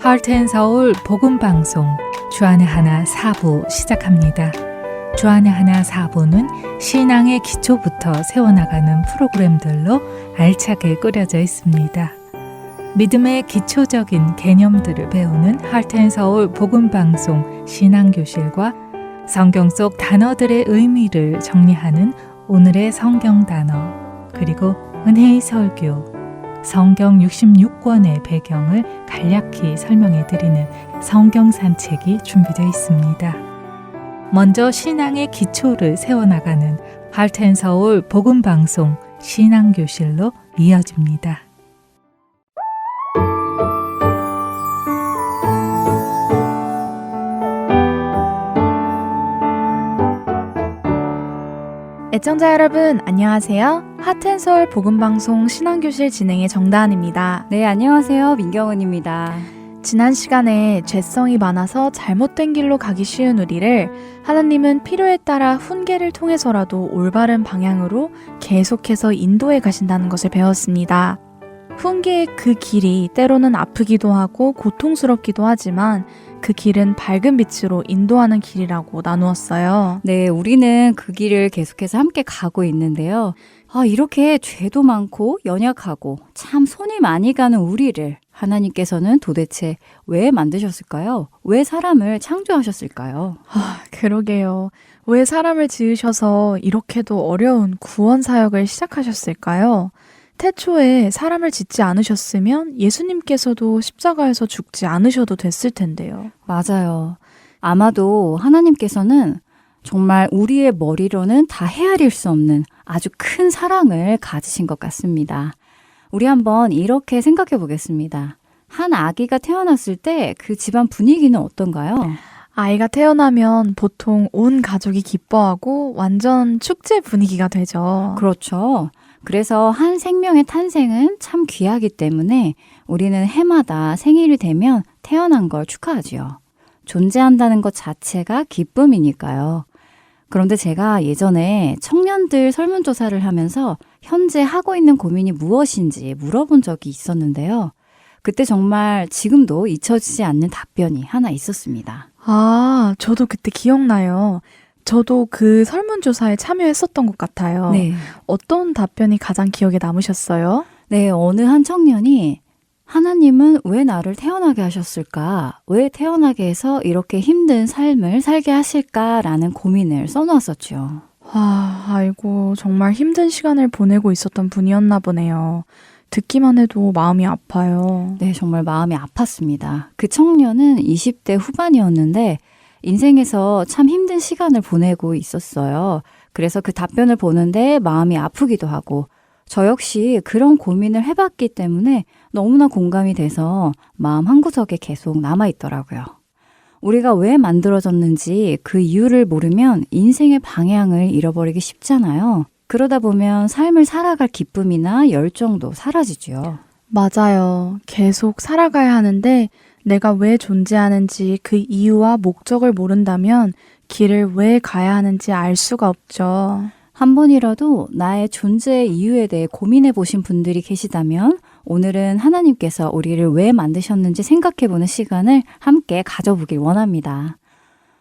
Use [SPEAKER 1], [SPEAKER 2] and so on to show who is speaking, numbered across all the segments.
[SPEAKER 1] 하트앤서울 복음방송 주안의 하나 4부 시작합니다. 주안의 하나 4부는 신앙의 기초부터 세워나가는 프로그램들로 알차게 꾸려져 있습니다. 믿음의 기초적인 개념들을 배우는 하트앤서울 복음방송 신앙교실과 성경 속 단어들의 의미를 정리하는 오늘의 성경 단어, 그리고 은혜의 설교, 성경 66권의 배경을 간략히 설명해 드리는 성경 산책이 준비되어 있습니다. 먼저 신앙의 기초를 세워나가는 하트앤서울 복음방송 신앙교실로 이어집니다.
[SPEAKER 2] 애청자 여러분 안녕하세요. 하트앤서울 복음방송 신앙교실 진행의 정다은입니다.
[SPEAKER 3] 네, 안녕하세요. 민경은입니다.
[SPEAKER 2] 지난 시간에 죄성이 많아서 잘못된 길로 가기 쉬운 우리를 하나님은 필요에 따라 훈계를 통해서라도 올바른 방향으로 계속해서 인도해 가신다는 것을 배웠습니다. 훈계의 그 길이 때로는 아프기도 하고 고통스럽기도 하지만 그 길은 밝은 빛으로 인도하는 길이라고 나누었어요.
[SPEAKER 3] 네, 우리는 그 길을 계속해서 함께 가고 있는데요. 이렇게 죄도 많고 연약하고 참 손이 많이 가는 우리를 하나님께서는 도대체 왜 만드셨을까요? 왜 사람을 창조하셨을까요?
[SPEAKER 2] 그러게요. 왜 사람을 지으셔서 이렇게도 어려운 구원 사역을 시작하셨을까요? 태초에 사람을 짓지 않으셨으면 예수님께서도 십자가에서 죽지 않으셔도 됐을 텐데요.
[SPEAKER 3] 맞아요. 아마도 하나님께서는 정말 우리의 머리로는 다 헤아릴 수 없는 아주 큰 사랑을 가지신 것 같습니다. 우리 한번 이렇게 생각해 보겠습니다. 한 아기가 태어났을 때 그 집안 분위기는 어떤가요?
[SPEAKER 2] 아이가 태어나면 보통 온 가족이 기뻐하고 완전 축제 분위기가 되죠.
[SPEAKER 3] 그렇죠. 그래서 한 생명의 탄생은 참 귀하기 때문에 우리는 해마다 생일이 되면 태어난 걸 축하하지요. 존재한다는 것 자체가 기쁨이니까요. 그런데 제가 예전에 청년들 설문조사를 하면서 현재 하고 있는 고민이 무엇인지 물어본 적이 있었는데요. 그때 정말 지금도 잊혀지지 않는 답변이 하나 있었습니다.
[SPEAKER 2] 저도 그때 기억나요. 저도 그 설문조사에 참여했었던 것 같아요.
[SPEAKER 3] 네.
[SPEAKER 2] 어떤 답변이 가장 기억에 남으셨어요?
[SPEAKER 3] 네, 어느 한 청년이 하나님은 왜 나를 태어나게 하셨을까? 왜 태어나게 해서 이렇게 힘든 삶을 살게 하실까라는 고민을 써놓았었죠.
[SPEAKER 2] 아이고, 정말 힘든 시간을 보내고 있었던 분이었나 보네요. 듣기만 해도 마음이 아파요.
[SPEAKER 3] 네, 정말 마음이 아팠습니다. 그 청년은 20대 후반이었는데 인생에서 참 힘든 시간을 보내고 있었어요. 그래서 그 답변을 보는데 마음이 아프기도 하고 저 역시 그런 고민을 해봤기 때문에 너무나 공감이 돼서 마음 한구석에 계속 남아있더라고요. 우리가 왜 만들어졌는지 그 이유를 모르면 인생의 방향을 잃어버리기 쉽잖아요. 그러다 보면 삶을 살아갈 기쁨이나 열정도 사라지죠.
[SPEAKER 2] 맞아요. 계속 살아가야 하는데 내가 왜 존재하는지 그 이유와 목적을 모른다면 길을 왜 가야 하는지 알 수가 없죠.
[SPEAKER 3] 한 번이라도 나의 존재의 이유에 대해 고민해 보신 분들이 계시다면 오늘은 하나님께서 우리를 왜 만드셨는지 생각해 보는 시간을 함께 가져보길 원합니다.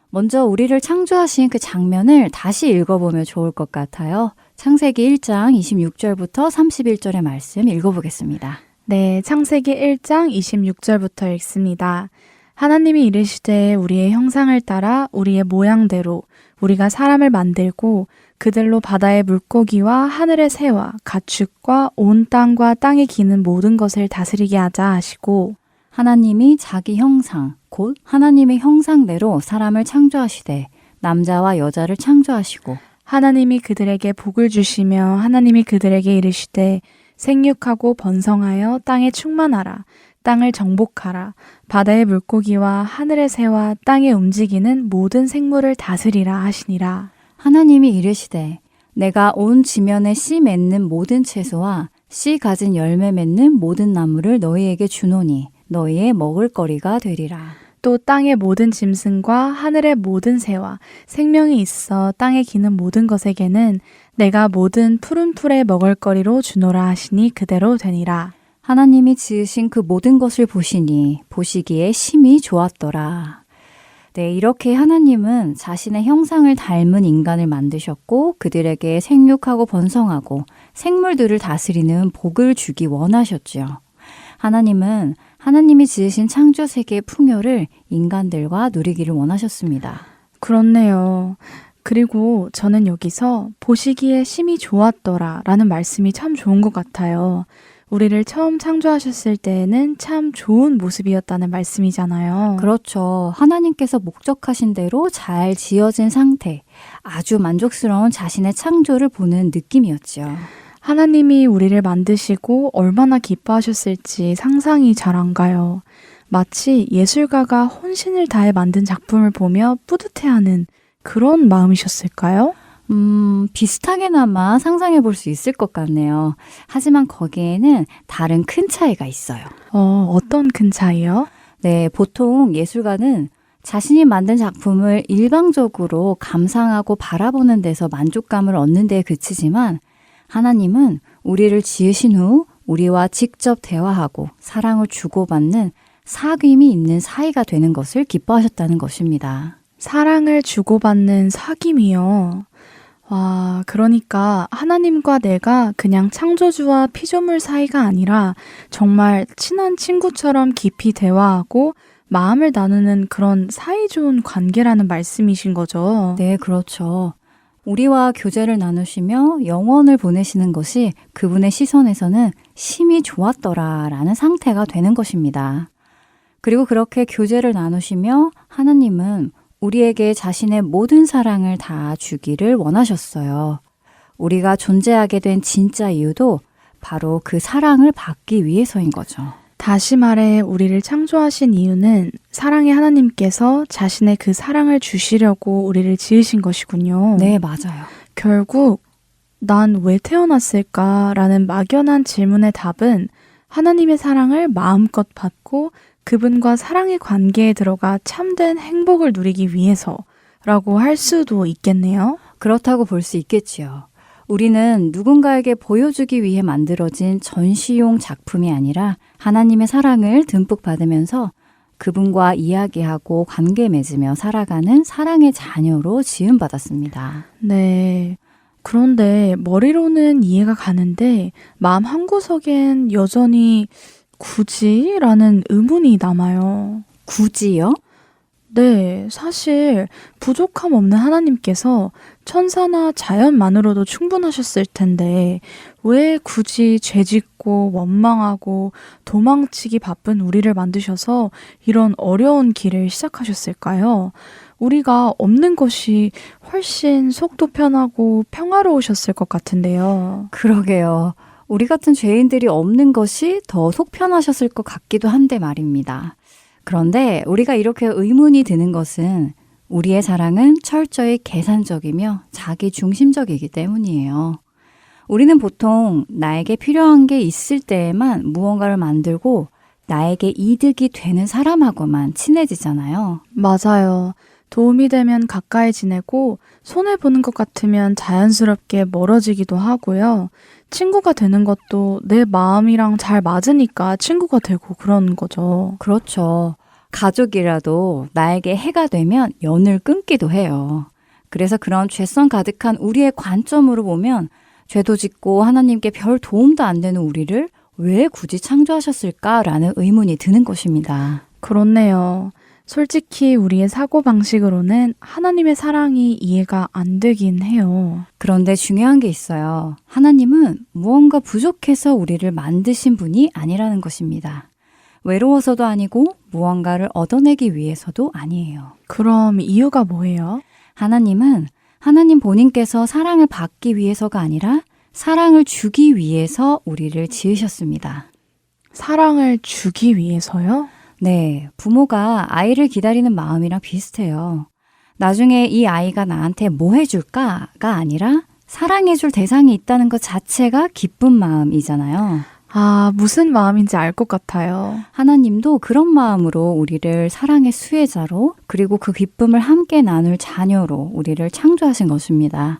[SPEAKER 3] 먼저 우리를 창조하신 그 장면을 다시 읽어보면 좋을 것 같아요. 창세기 1장 26절부터 31절의 말씀 읽어보겠습니다.
[SPEAKER 2] 네, 창세기 1장 26절부터 읽습니다. 하나님이 이르시되 우리의 형상을 따라 우리의 모양대로 우리가 사람을 만들고 그들로 바다의 물고기와 하늘의 새와 가축과 온 땅과 땅에 기는 모든 것을 다스리게 하자 하시고
[SPEAKER 3] 하나님이 자기 형상 곧 하나님의 형상대로 사람을 창조하시되 남자와 여자를 창조하시고
[SPEAKER 2] 하나님이 그들에게 복을 주시며 하나님이 그들에게 이르시되 생육하고 번성하여 땅에 충만하라. 땅을 정복하라. 바다의 물고기와 하늘의 새와 땅에 움직이는 모든 생물을 다스리라 하시니라.
[SPEAKER 3] 하나님이 이르시되 내가 온 지면에 씨 맺는 모든 채소와 씨 가진 열매 맺는 모든 나무를 너희에게 주노니 너희의 먹을거리가 되리라.
[SPEAKER 2] 또 땅의 모든 짐승과 하늘의 모든 새와 생명이 있어 땅에 기는 모든 것에게는 내가 모든 푸른 풀의 먹을거리로 주노라 하시니 그대로 되니라.
[SPEAKER 3] 하나님이 지으신 그 모든 것을 보시니 보시기에 심히 좋았더라. 네, 이렇게 하나님은 자신의 형상을 닮은 인간을 만드셨고 그들에게 생육하고 번성하고 생물들을 다스리는 복을 주기 원하셨지요. 하나님은 하나님이 지으신 창조 세계의 풍요를 인간들과 누리기를 원하셨습니다.
[SPEAKER 2] 그렇네요. 그리고 저는 여기서 보시기에 심히 좋았더라 라는 말씀이 참 좋은 것 같아요. 우리를 처음 창조하셨을 때에는 참 좋은 모습이었다는 말씀이잖아요.
[SPEAKER 3] 그렇죠. 하나님께서 목적하신 대로 잘 지어진 상태, 아주 만족스러운 자신의 창조를 보는 느낌이었죠.
[SPEAKER 2] 하나님이 우리를 만드시고 얼마나 기뻐하셨을지 상상이 잘 안 가요. 마치 예술가가 혼신을 다해 만든 작품을 보며 뿌듯해하는 그런 마음이셨을까요?
[SPEAKER 3] 비슷하게나마 상상해 볼 수 있을 것 같네요. 하지만 거기에는 다른 큰 차이가 있어요.
[SPEAKER 2] 어떤 큰 차이요?
[SPEAKER 3] 네, 보통 예술가는 자신이 만든 작품을 일방적으로 감상하고 바라보는 데서 만족감을 얻는 데에 그치지만 하나님은 우리를 지으신 후 우리와 직접 대화하고 사랑을 주고받는 사귐이 있는 사이가 되는 것을 기뻐하셨다는 것입니다.
[SPEAKER 2] 사랑을 주고받는 사귐이요. 와, 그러니까 하나님과 내가 그냥 창조주와 피조물 사이가 아니라 정말 친한 친구처럼 깊이 대화하고 마음을 나누는 그런 사이좋은 관계라는 말씀이신 거죠.
[SPEAKER 3] 네, 그렇죠. 우리와 교제를 나누시며 영혼을 보내시는 것이 그분의 시선에서는 심히 좋았더라라는 상태가 되는 것입니다. 그리고 그렇게 교제를 나누시며 하나님은 우리에게 자신의 모든 사랑을 다 주기를 원하셨어요. 우리가 존재하게 된 진짜 이유도 바로 그 사랑을 받기 위해서인 거죠.
[SPEAKER 2] 다시 말해 우리를 창조하신 이유는 사랑의 하나님께서 자신의 그 사랑을 주시려고 우리를 지으신 것이군요.
[SPEAKER 3] 네, 맞아요.
[SPEAKER 2] 결국 난 왜 태어났을까라는 막연한 질문의 답은 하나님의 사랑을 마음껏 받고 그분과 사랑의 관계에 들어가 참된 행복을 누리기 위해서라고 할 수도 있겠네요.
[SPEAKER 3] 그렇다고 볼 수 있겠지요. 우리는 누군가에게 보여주기 위해 만들어진 전시용 작품이 아니라 하나님의 사랑을 듬뿍 받으면서 그분과 이야기하고 관계 맺으며 살아가는 사랑의 자녀로 지음받았습니다.
[SPEAKER 2] 네. 그런데 머리로는 이해가 가는데 마음 한구석엔 여전히 굳이? 라는 의문이 남아요.
[SPEAKER 3] 굳이요?
[SPEAKER 2] 네, 사실 부족함 없는 하나님께서 천사나 자연만으로도 충분하셨을 텐데 왜 굳이 죄짓고 원망하고 도망치기 바쁜 우리를 만드셔서 이런 어려운 길을 시작하셨을까요? 우리가 없는 것이 훨씬 속도 편하고 평화로우셨을 것 같은데요.
[SPEAKER 3] 그러게요. 우리 같은 죄인들이 없는 것이 더 속편하셨을 것 같기도 한데 말입니다. 그런데 우리가 이렇게 의문이 드는 것은 우리의 사랑은 철저히 계산적이며 자기 중심적이기 때문이에요. 우리는 보통 나에게 필요한 게 있을 때에만 무언가를 만들고 나에게 이득이 되는 사람하고만 친해지잖아요.
[SPEAKER 2] 맞아요. 도움이 되면 가까이 지내고 손해보는 것 같으면 자연스럽게 멀어지기도 하고요. 친구가 되는 것도 내 마음이랑 잘 맞으니까 친구가 되고 그런 거죠.
[SPEAKER 3] 그렇죠. 가족이라도 나에게 해가 되면 연을 끊기도 해요. 그래서 그런 죄성 가득한 우리의 관점으로 보면 죄도 짓고 하나님께 별 도움도 안 되는 우리를 왜 굳이 창조하셨을까라는 의문이 드는 것입니다.
[SPEAKER 2] 그렇네요. 솔직히 우리의 사고방식으로는 하나님의 사랑이 이해가 안 되긴 해요.
[SPEAKER 3] 그런데 중요한 게 있어요. 하나님은 무언가 부족해서 우리를 만드신 분이 아니라는 것입니다. 외로워서도 아니고 무언가를 얻어내기 위해서도 아니에요.
[SPEAKER 2] 그럼 이유가 뭐예요?
[SPEAKER 3] 하나님은 하나님 본인께서 사랑을 받기 위해서가 아니라 사랑을 주기 위해서 우리를 지으셨습니다.
[SPEAKER 2] 사랑을 주기 위해서요?
[SPEAKER 3] 네, 부모가 아이를 기다리는 마음이랑 비슷해요. 나중에 이 아이가 나한테 뭐 해줄까가 아니라 사랑해줄 대상이 있다는 것 자체가 기쁜 마음이잖아요.
[SPEAKER 2] 아, 무슨 마음인지 알 것 같아요.
[SPEAKER 3] 하나님도 그런 마음으로 우리를 사랑의 수혜자로 그리고 그 기쁨을 함께 나눌 자녀로 우리를 창조하신 것입니다.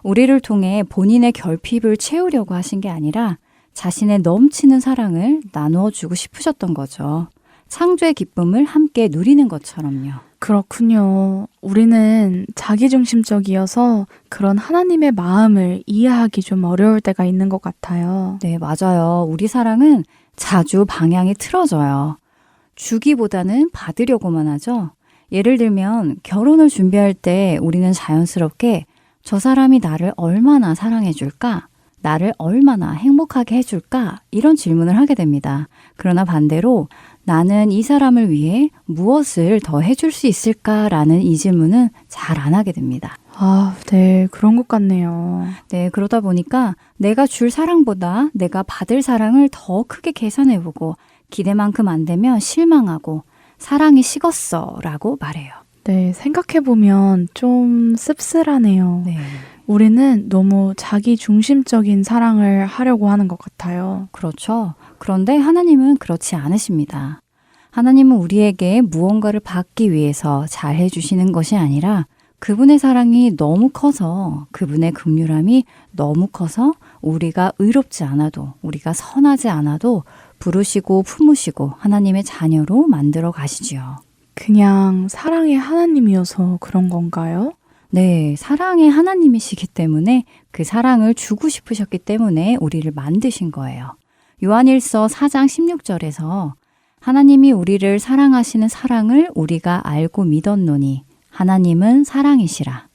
[SPEAKER 3] 우리를 통해 본인의 결핍을 채우려고 하신 게 아니라 자신의 넘치는 사랑을 나누어 주고 싶으셨던 거죠. 창조의 기쁨을 함께 누리는 것처럼요.
[SPEAKER 2] 그렇군요. 우리는 자기중심적이어서 그런 하나님의 마음을 이해하기 좀 어려울 때가 있는 것 같아요.
[SPEAKER 3] 네, 맞아요. 우리 사랑은 자주 방향이 틀어져요. 주기보다는 받으려고만 하죠. 예를 들면 결혼을 준비할 때 우리는 자연스럽게 저 사람이 나를 얼마나 사랑해 줄까? 나를 얼마나 행복하게 해줄까? 이런 질문을 하게 됩니다. 그러나 반대로 나는 이 사람을 위해 무엇을 더 해줄 수 있을까라는 이 질문은 잘 안 하게 됩니다.
[SPEAKER 2] 네, 그런 것 같네요.
[SPEAKER 3] 네, 그러다 보니까 내가 줄 사랑보다 내가 받을 사랑을 더 크게 계산해보고 기대만큼 안 되면 실망하고 사랑이 식었어 라고 말해요.
[SPEAKER 2] 네, 생각해보면 좀 씁쓸하네요.
[SPEAKER 3] 네.
[SPEAKER 2] 우리는 너무 자기중심적인 사랑을 하려고 하는 것 같아요.
[SPEAKER 3] 그렇죠. 그런데 하나님은 그렇지 않으십니다. 하나님은 우리에게 무언가를 받기 위해서 잘 해주시는 것이 아니라 그분의 사랑이 너무 커서 그분의 긍휼함이 너무 커서 우리가 의롭지 않아도 우리가 선하지 않아도 부르시고 품으시고 하나님의 자녀로 만들어 가시지요.
[SPEAKER 2] 그냥 사랑의 하나님이어서 그런 건가요?
[SPEAKER 3] 네, 사랑의 하나님이시기 때문에 그 사랑을 주고 싶으셨기 때문에 우리를 만드신 거예요. 요한일서 4장 16절에서 하나님이 우리를 사랑하시는 사랑을 우리가 알고 믿었노니 하나님은 사랑이시라.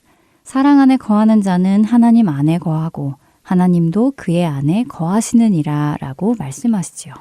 [SPEAKER 3] 사랑 안에 거하는 자는 하나님 안에 거하고 하나님도 그의 안에 거하시느니라 라고 말씀하시지요.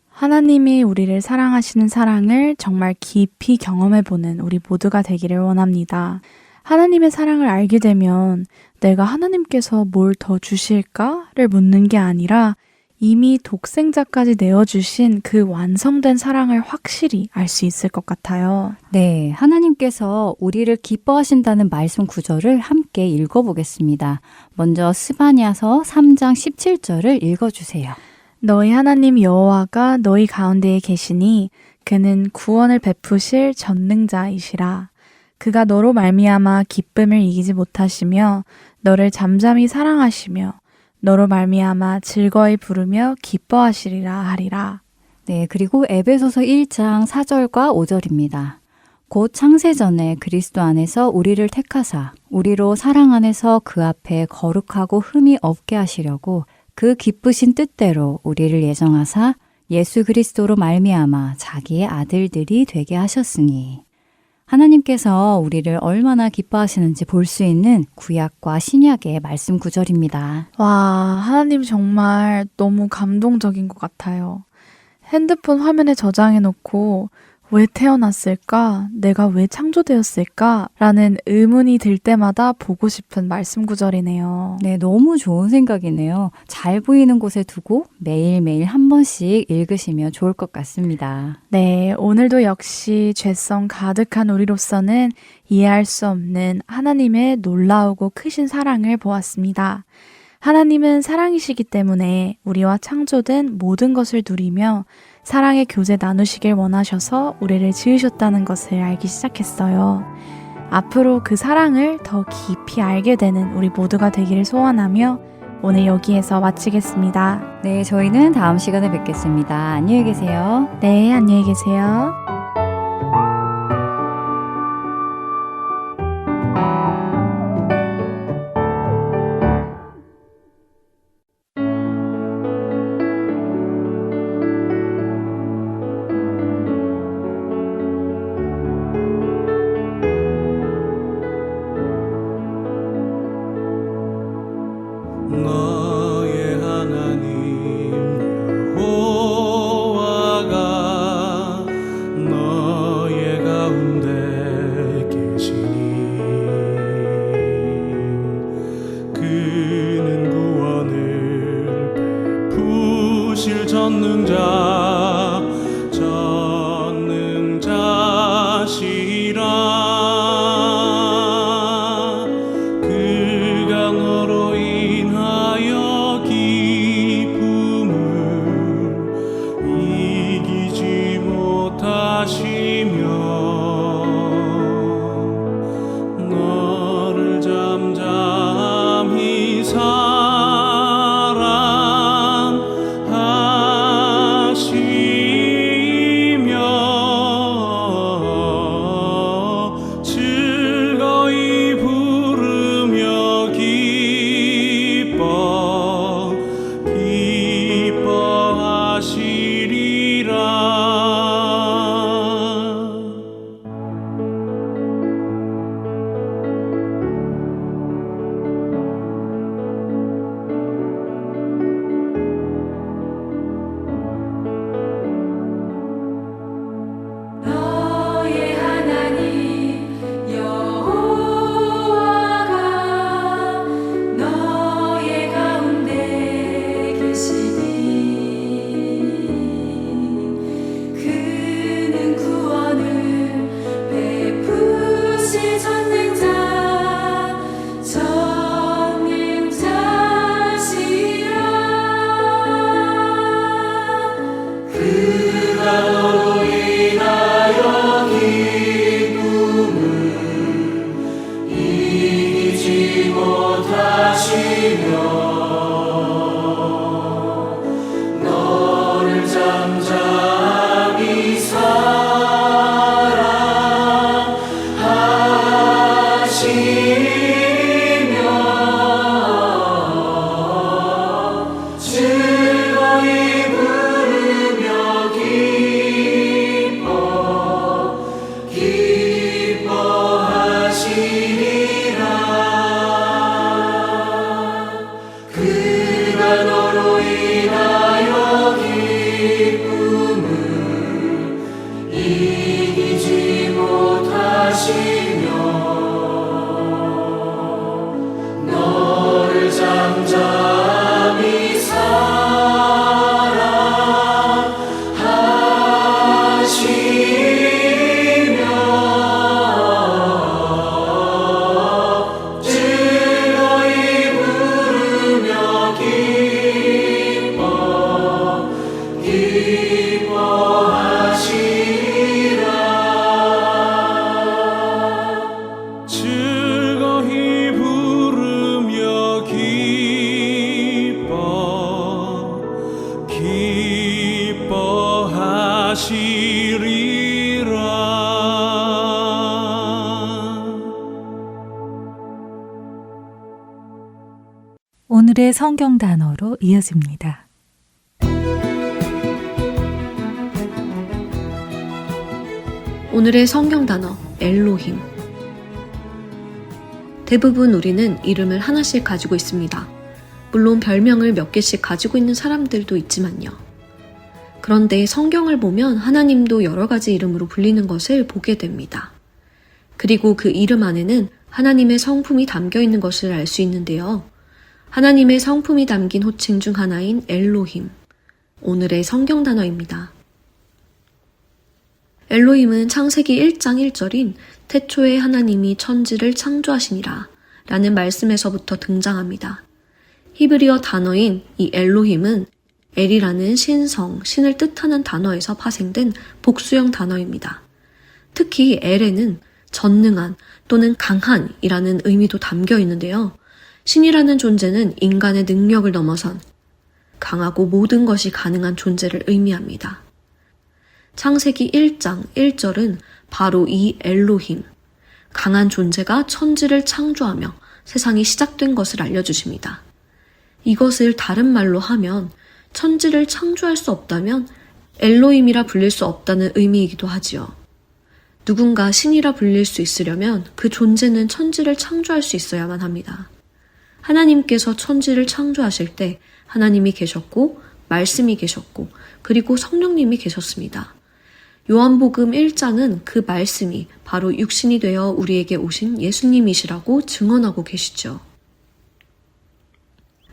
[SPEAKER 2] 하나님이 우리를 사랑하시는 사랑을 정말 깊이 경험해보는 우리 모두가 되기를 원합니다. 하나님의 사랑을 알게 되면 내가 하나님께서 뭘 더 주실까를 묻는 게 아니라 이미 독생자까지 내어주신 그 완성된 사랑을 확실히 알 수 있을 것 같아요.
[SPEAKER 3] 네, 하나님께서 우리를 기뻐하신다는 말씀 구절을 함께 읽어보겠습니다. 먼저 스바냐서 3장 17절을 읽어주세요.
[SPEAKER 2] 너희 하나님 여호와가 너희 가운데에 계시니 그는 구원을 베푸실 전능자이시라. 그가 너로 말미암아 기쁨을 이기지 못하시며 너를 잠잠히 사랑하시며 너로 말미암아 즐거이 부르며 기뻐하시리라 하리라.
[SPEAKER 3] 네, 그리고 에베소서 1장 4절과 5절입니다. 곧 창세전에 그리스도 안에서 우리를 택하사 우리로 사랑 안에서 그 앞에 거룩하고 흠이 없게 하시려고 그 기쁘신 뜻대로 우리를 예정하사 예수 그리스도로 말미암아 자기의 아들들이 되게 하셨으니 하나님께서 우리를 얼마나 기뻐하시는지 볼 수 있는 구약과 신약의 말씀 구절입니다.
[SPEAKER 2] 와, 하나님 정말 너무 감동적인 것 같아요. 핸드폰 화면에 저장해놓고 왜 태어났을까? 내가 왜 창조되었을까? 라는 의문이 들 때마다 보고 싶은 말씀 구절이네요.
[SPEAKER 3] 네, 너무 좋은 생각이네요. 잘 보이는 곳에 두고 매일매일 한 번씩 읽으시면 좋을 것 같습니다.
[SPEAKER 2] 네, 오늘도 역시 죄성 가득한 우리로서는 이해할 수 없는 하나님의 놀라우고 크신 사랑을 보았습니다. 하나님은 사랑이시기 때문에 우리와 창조된 모든 것을 누리며 사랑의 교제 나누시길 원하셔서 우리를 지으셨다는 것을 알기 시작했어요. 앞으로 그 사랑을 더 깊이 알게 되는 우리 모두가 되기를 소원하며 오늘 여기에서 마치겠습니다.
[SPEAKER 3] 네, 저희는 다음 시간에 뵙겠습니다. 안녕히 계세요.
[SPEAKER 2] 네, 안녕히 계세요.
[SPEAKER 4] 너의 하나님 여호와가 너의 가운데 계시니 그는 구원을 베푸실 전능자시라. 그가 너로 인하여 기쁨을 이기지 못하시며 너를 잠잠히 사랑하시리라.
[SPEAKER 1] 오늘의 성경 단어로 이어집니다.
[SPEAKER 5] 오늘의 성경 단어 엘로힘. 대부분 우리는 이름을 하나씩 가지고 있습니다. 물론 별명을 몇 개씩 가지고 있는 사람들도 있지만요. 그런데 성경을 보면 하나님도 여러 가지 이름으로 불리는 것을 보게 됩니다. 그리고 그 이름 안에는 하나님의 성품이 담겨 있는 것을 알 수 있는데요. 하나님의 성품이 담긴 호칭 중 하나인 엘로힘. 오늘의 성경 단어입니다. 엘로힘은 창세기 1장 1절인 태초에 하나님이 천지를 창조하시니라 라는 말씀에서부터 등장합니다. 히브리어 단어인 이 엘로힘은 엘이라는 신성, 신을 뜻하는 단어에서 파생된 복수형 단어입니다. 특히 엘에는 전능한 또는 강한이라는 의미도 담겨 있는데요. 신이라는 존재는 인간의 능력을 넘어선 강하고 모든 것이 가능한 존재를 의미합니다. 창세기 1장 1절은 바로 이 엘로힘, 강한 존재가 천지를 창조하며 세상이 시작된 것을 알려주십니다. 이것을 다른 말로 하면 천지를 창조할 수 없다면 엘로힘이라 불릴 수 없다는 의미이기도 하지요. 누군가 신이라 불릴 수 있으려면 그 존재는 천지를 창조할 수 있어야만 합니다. 하나님께서 천지를 창조하실 때 하나님이 계셨고 말씀이 계셨고 그리고 성령님이 계셨습니다. 요한복음 1장은 그 말씀이 바로 육신이 되어 우리에게 오신 예수님이시라고 증언하고 계시죠.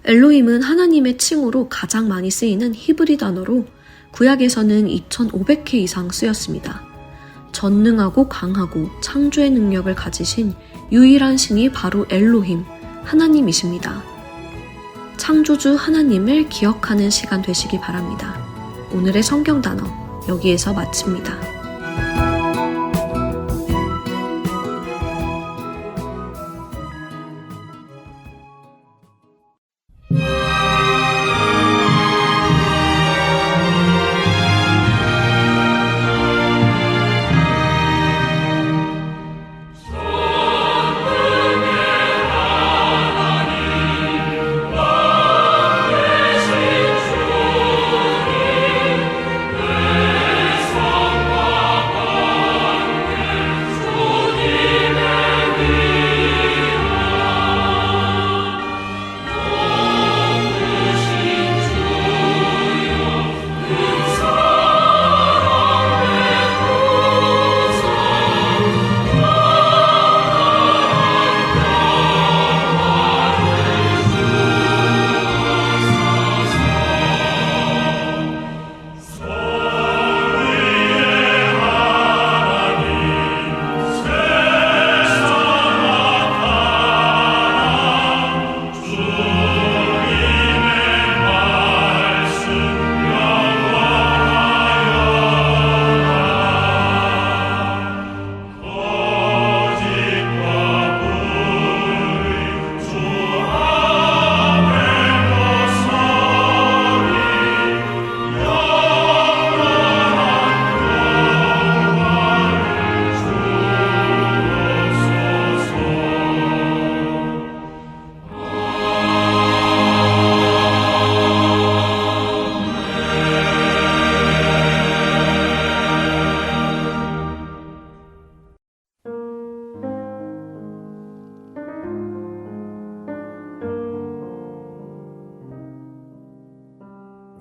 [SPEAKER 5] 엘로힘은 하나님의 칭호로 가장 많이 쓰이는 히브리 단어로 구약에서는 2500회 이상 쓰였습니다. 전능하고 강하고 창조의 능력을 가지신 유일한 신이 바로 엘로힘, 하나님이십니다. 창조주 하나님을 기억하는 시간 되시기 바랍니다. 오늘의 성경 단어 여기에서 마칩니다.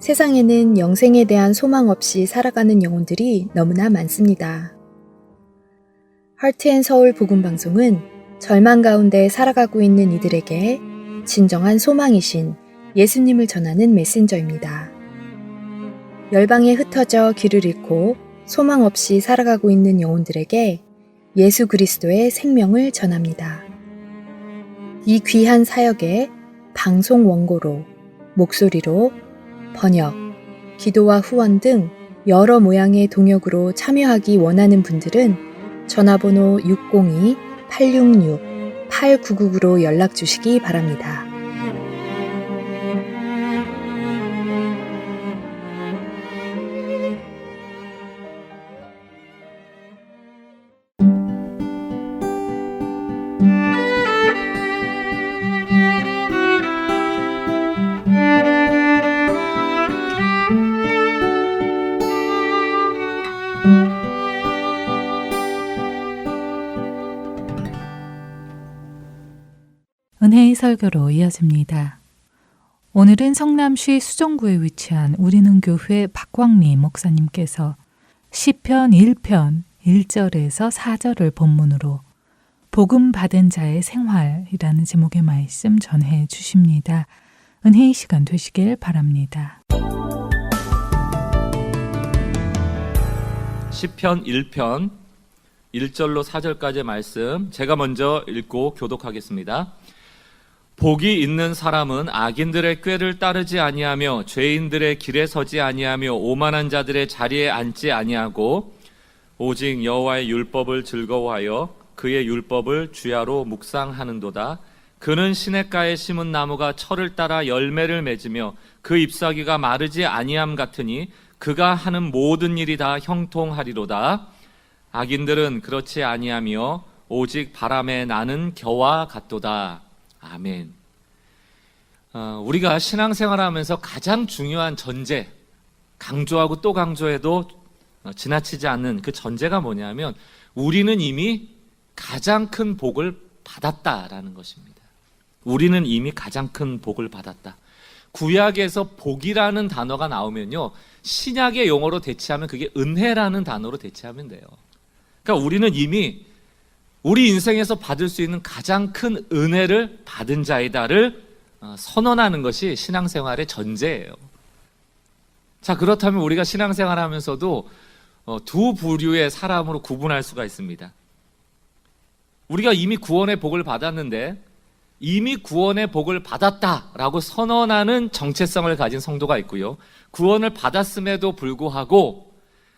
[SPEAKER 6] 세상에는 영생에 대한 소망 없이 살아가는 영혼들이 너무나 많습니다. 하트앤서울 복음방송은 절망 가운데 살아가고 있는 이들에게 진정한 소망이신 예수님을 전하는 메신저입니다. 열방에 흩어져 길을 잃고 소망 없이 살아가고 있는 영혼들에게 예수 그리스도의 생명을 전합니다. 이 귀한 사역에 방송 원고로, 목소리로, 번역, 기도와 후원 등 여러 모양의 동역으로 참여하기 원하는 분들은 전화번호 602-866-8999로 연락 주시기 바랍니다.
[SPEAKER 1] 설교로 이어집니다. 오늘은 성남시 수정구에 위치한 우리는 교회 박광리 목사님께서 시편 1편 1절에서 4절을 본문으로 복음 받은 자의 생활이라는 제목의 말씀 전해 주십니다. 은혜의 시간 되시길 바랍니다.
[SPEAKER 7] 시편 1편 1절로 4절까지의 말씀 제가 먼저 읽고 교독하겠습니다. 복이 있는 사람은 악인들의 꾀를 따르지 아니하며 죄인들의 길에 서지 아니하며 오만한 자들의 자리에 앉지 아니하고 오직 여호와의 율법을 즐거워하여 그의 율법을 주야로 묵상하는도다. 그는 시냇가에 심은 나무가 철을 따라 열매를 맺으며 그 잎사귀가 마르지 아니함 같으니 그가 하는 모든 일이 다 형통하리로다. 악인들은 그렇지 아니하며 오직 바람에 나는 겨와 같도다. 아멘. 우리가 신앙생활하면서 가장 중요한 전제, 강조하고 또 강조해도 지나치지 않는 그 전제가 뭐냐면 우리는 이미 가장 큰 복을 받았다라는 것입니다. 우리는 이미 가장 큰 복을 받았다. 구약에서 복이라는 단어가 나오면요, 신약의 용어로 대체하면 그게 은혜라는 단어로 대체하면 돼요. 그러니까 우리는 이미 우리 인생에서 받을 수 있는 가장 큰 은혜를 받은 자이다를 선언하는 것이 신앙생활의 전제예요. 자, 그렇다면 우리가 신앙생활하면서도 두 부류의 사람으로 구분할 수가 있습니다. 우리가 이미 구원의 복을 받았는데 이미 구원의 복을 받았다라고 선언하는 정체성을 가진 성도가 있고요. 구원을 받았음에도 불구하고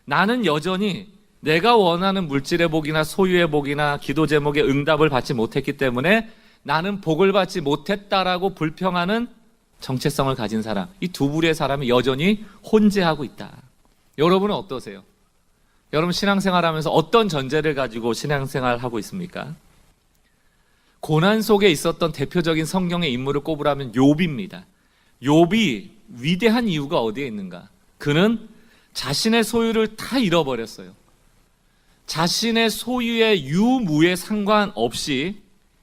[SPEAKER 7] 나는 여전히 내가 원하는 물질의 복이나 소유의 복이나 기도 제목의 응답을 받지 못했기 때문에 나는 복을 받지 못했다라고 불평하는 정체성을 가진 사람, 이 두 부류의 사람이 여전히 혼재하고 있다. 여러분은 어떠세요? 여러분 신앙생활하면서 어떤 전제를 가지고 신앙생활하고 있습니까? 고난 속에 있었던 대표적인 성경의 인물을 꼽으라면 욥입니다. 욥이 위대한 이유가 어디에 있는가? 그는 자신의 소유를 다 잃어버렸어요. 자신의 소유의 유무에 상관없이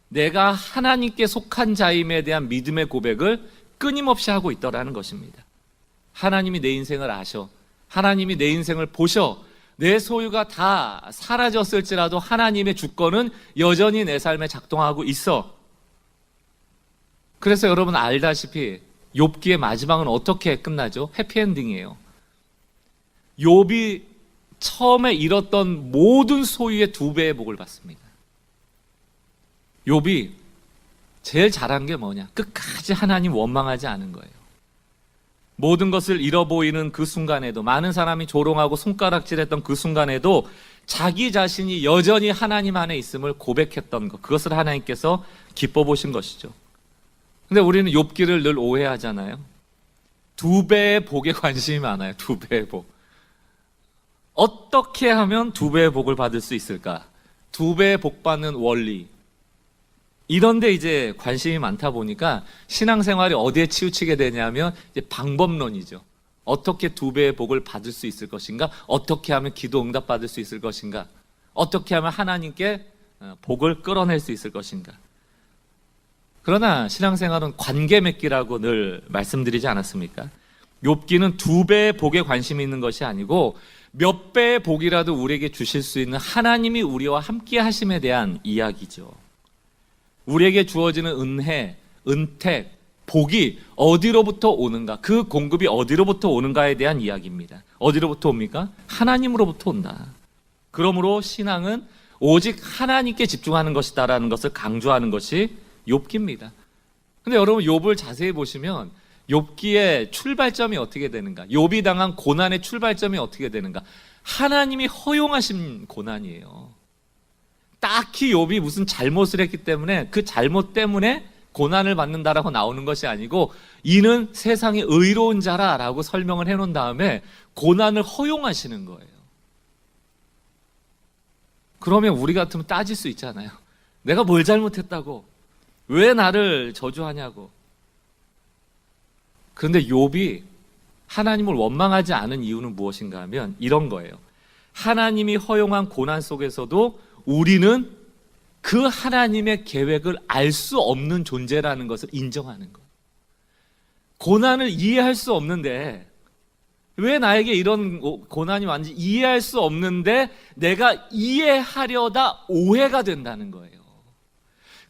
[SPEAKER 7] 내가 하나님께 속한 자임에 대한 믿음의 고백을 끊임없이 하고 있더라는 것입니다. 하나님이 내 인생을 아셔. 하나님이 내 인생을 보셔. 내 소유가 다 사라졌을지라도 하나님의 주권은 여전히 내 삶에 작동하고 있어. 그래서 여러분 알다시피 욥기의 마지막은 어떻게 끝나죠? 해피엔딩이에요. 욥이 처음에 잃었던 모든 소유의 2배의 복을 받습니다. 욥이 제일 잘한 게 뭐냐? 끝까지 하나님 원망하지 않은 거예요. 모든 것을 잃어보이는 그 순간에도, 많은 사람이 조롱하고 손가락질했던 그 순간에도 자기 자신이 여전히 하나님 안에 있음을 고백했던 것, 그것을 하나님께서 기뻐 보신 것이죠. 근데 우리는 욥기를 늘 오해하잖아요. 2배의 복에 관심이 많아요. 2배의 복. 어떻게 하면 2배의 복을 받을 수 있을까? 2배의 복 받는 원리. 이런데 이제 관심이 많다 보니까 신앙생활이 어디에 치우치게 되냐면 이제 방법론이죠. 어떻게 2배의 복을 받을 수 있을 것인가? 어떻게 하면 기도 응답 받을 수 있을 것인가? 어떻게 하면 하나님께 복을 끌어낼 수 있을 것인가? 그러나 신앙생활은 관계 맺기라고 늘 말씀드리지 않았습니까? 욥기는 2배의 복에 관심이 있는 것이 아니고 몇 배의 복이라도 우리에게 주실 수 있는 하나님이 우리와 함께 하심에 대한 이야기죠. 우리에게 주어지는 은혜, 은택, 복이 어디로부터 오는가, 그 공급이 어디로부터 오는가에 대한 이야기입니다. 어디로부터 옵니까? 하나님으로부터 온다. 그러므로 신앙은 오직 하나님께 집중하는 것이다라는 것을 강조하는 것이 욥기입니다. 근데 여러분 욥을 자세히 보시면 욥기의 출발점이 어떻게 되는가? 욥이 당한 고난의 출발점이 어떻게 되는가? 하나님이 허용하신 고난이에요. 딱히 욥이 무슨 잘못을 했기 때문에 그 잘못 때문에 고난을 받는다라고 나오는 것이 아니고 이는 세상의 의로운 자라라고 설명을 해놓은 다음에 고난을 허용하시는 거예요. 그러면 우리 같으면 따질 수 있잖아요. 내가 뭘 잘못했다고? 왜 나를 저주하냐고? 그런데 욥이 하나님을 원망하지 않은 이유는 무엇인가 하면 이런 거예요. 하나님이 허용한 고난 속에서도 우리는 그 하나님의 계획을 알 수 없는 존재라는 것을 인정하는 거예요. 고난을 이해할 수 없는데, 왜 나에게 이런 고난이 왔는지 이해할 수 없는데 내가 이해하려다 오해가 된다는 거예요.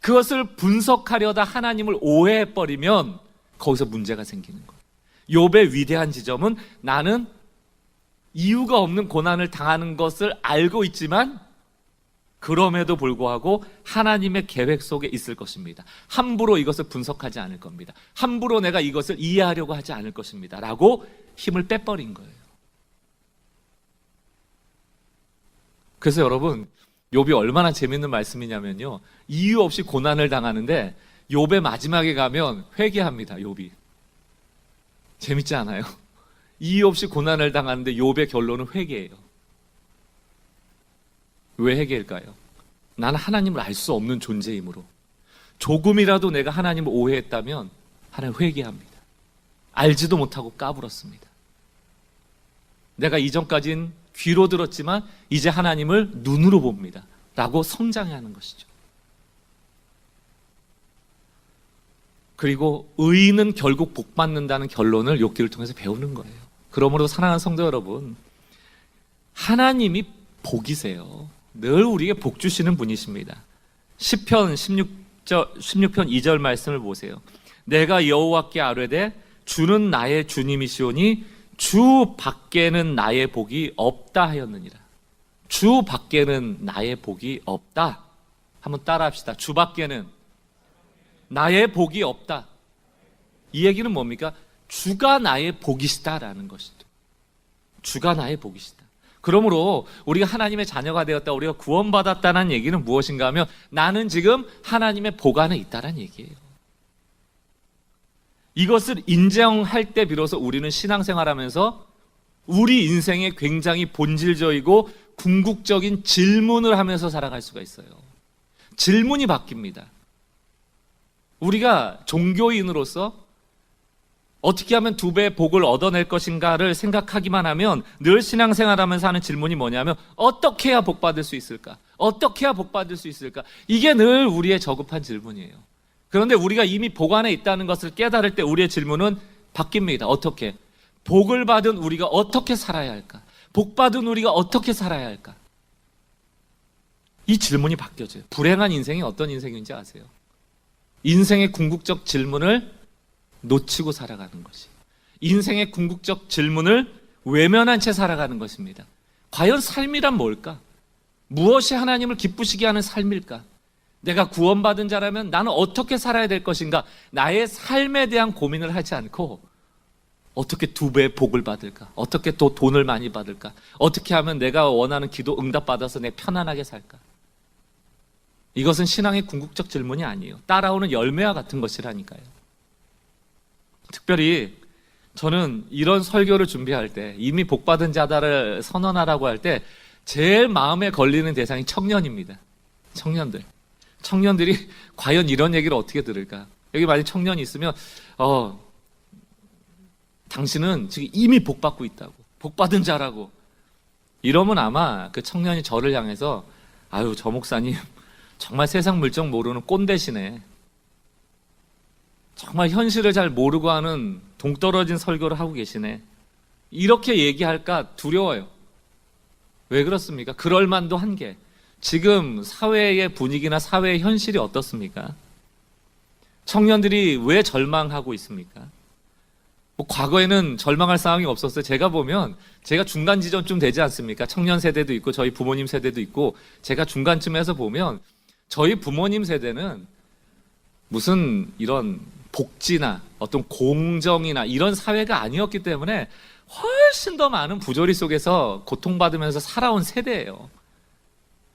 [SPEAKER 7] 그것을 분석하려다 하나님을 오해해버리면 거기서 문제가 생기는 거예요. 욥의 위대한 지점은 나는 이유가 없는 고난을 당하는 것을 알고 있지만 그럼에도 불구하고 하나님의 계획 속에 있을 것입니다. 함부로 이것을 분석하지 않을 겁니다. 함부로 내가 이것을 이해하려고 하지 않을 것입니다. 라고 힘을 빼버린 거예요. 그래서 여러분, 욥이 얼마나 재밌는 말씀이냐면요, 이유 없이 고난을 당하는데 욥의 마지막에 가면 회개합니다. 욥이 재밌지 않아요? 이유 없이 고난을 당하는데 욥의 결론은 회개예요. 왜 회개일까요? 나는 하나님을 알 수 없는 존재이므로 조금이라도 내가 하나님을 오해했다면 하나님 회개합니다. 알지도 못하고 까불었습니다. 내가 이전까진 귀로 들었지만 이제 하나님을 눈으로 봅니다. 라고 성장해야 하는 것이죠. 그리고 의인은 결국 복받는다는 결론을 욥기를 통해서 배우는 거예요. 그러므로 사랑하는 성도 여러분, 하나님이 복이세요. 늘 우리에게 복 주시는 분이십니다. 시편 16편 2절 말씀을 보세요. 내가 여호와께 아뢰되 주는 나의 주님이시오니 주 밖에는 나의 복이 없다 하였느니라. 주 밖에는 나의 복이 없다. 한번 따라 합시다. 주 밖에는 나의 복이 없다. 이 얘기는 뭡니까? 주가 나의 복이시다라는 것이죠. 주가 나의 복이시다. 그러므로 우리가 하나님의 자녀가 되었다, 우리가 구원받았다는 얘기는 무엇인가 하면 나는 지금 하나님의 복 안에 있다는 얘기예요. 이것을 인정할 때 비로소 우리는 신앙생활하면서 우리 인생에 굉장히 본질적이고 궁극적인 질문을 하면서 살아갈 수가 있어요. 질문이 바뀝니다. 우리가 종교인으로서 어떻게 하면 2배의 복을 얻어낼 것인가를 생각하기만 하면 늘 신앙생활하면서 하는 질문이 뭐냐면 어떻게 해야 복받을 수 있을까? 어떻게 해야 복받을 수 있을까? 이게 늘 우리의 저급한 질문이에요. 그런데 우리가 이미 복 안에 있다는 것을 깨달을 때 우리의 질문은 바뀝니다. 어떻게? 복을 받은 우리가 어떻게 살아야 할까? 복 받은 우리가 어떻게 살아야 할까? 이 질문이 바뀌어져요. 불행한 인생이 어떤 인생인지 아세요? 인생의 궁극적 질문을 놓치고 살아가는 것이, 인생의 궁극적 질문을 외면한 채 살아가는 것입니다. 과연 삶이란 뭘까? 무엇이 하나님을 기쁘시게 하는 삶일까? 내가 구원받은 자라면 나는 어떻게 살아야 될 것인가? 나의 삶에 대한 고민을 하지 않고 어떻게 2배의 복을 받을까? 어떻게 또 돈을 많이 받을까? 어떻게 하면 내가 원하는 기도 응답받아서 내 편안하게 살까? 이것은 신앙의 궁극적 질문이 아니에요. 따라오는 열매와 같은 것이라니까요. 특별히 저는 이런 설교를 준비할 때, 이미 복받은 자다를 선언하라고 할 때 제일 마음에 걸리는 대상이 청년입니다. 청년들이 과연 이런 얘기를 어떻게 들을까? 여기 만약 청년이 있으면 당신은 지금 이미 복받고 있다고, 복받은 자라고 이러면 아마 그 청년이 저를 향해서 아유, 저 목사님 정말 세상 물정 모르는 꼰대시네, 정말 현실을 잘 모르고 하는 동떨어진 설교를 하고 계시네, 이렇게 얘기할까 두려워요. 왜 그렇습니까? 그럴 만도 한 게 지금 사회의 분위기나 사회의 현실이 어떻습니까? 청년들이 왜 절망하고 있습니까? 과거에는 절망할 상황이 없었어요. 제가 보면 제가 중간 지점쯤 되지 않습니까? 청년 세대도 있고 저희 부모님 세대도 있고, 제가 중간쯤에서 보면 저희 부모님 세대는 무슨 이런 복지나 어떤 공정이나 이런 사회가 아니었기 때문에 훨씬 더 많은 부조리 속에서 고통받으면서 살아온 세대예요.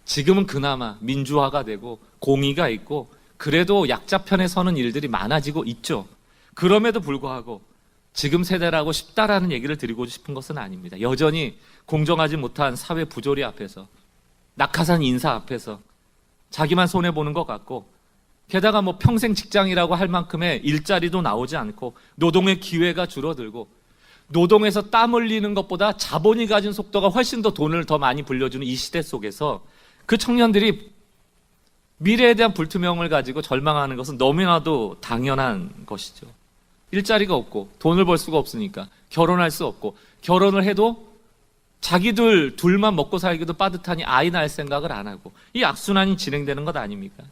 [SPEAKER 7] 지금은 그나마 민주화가 되고 공의가 있고 그래도 약자 편에 서는 일들이 많아지고 있죠. 그럼에도 불구하고 지금 세대라고 쉽다라는 얘기를 드리고 싶은 것은 아닙니다. 여전히 공정하지 못한 사회 부조리 앞에서, 낙하산 인사 앞에서 자기만 손해보는 것 같고, 게다가 뭐 평생 직장이라고 할 만큼의 일자리도 나오지 않고 노동의 기회가 줄어들고, 노동에서 땀 흘리는 것보다 자본이 가진 속도가 훨씬 더 돈을 더 많이 불려주는 이 시대 속에서 그 청년들이 미래에 대한 불투명을 가지고 절망하는 것은 너무나도 당연한 것이죠. 일자리가 없고 돈을 벌 수가 없으니까 결혼할 수 없고, 결혼을 해도 자기들 둘만 먹고 살기도 빠듯하니 아이 낳을 생각을 안 하고, 이 악순환이 진행되는 것 아닙니까?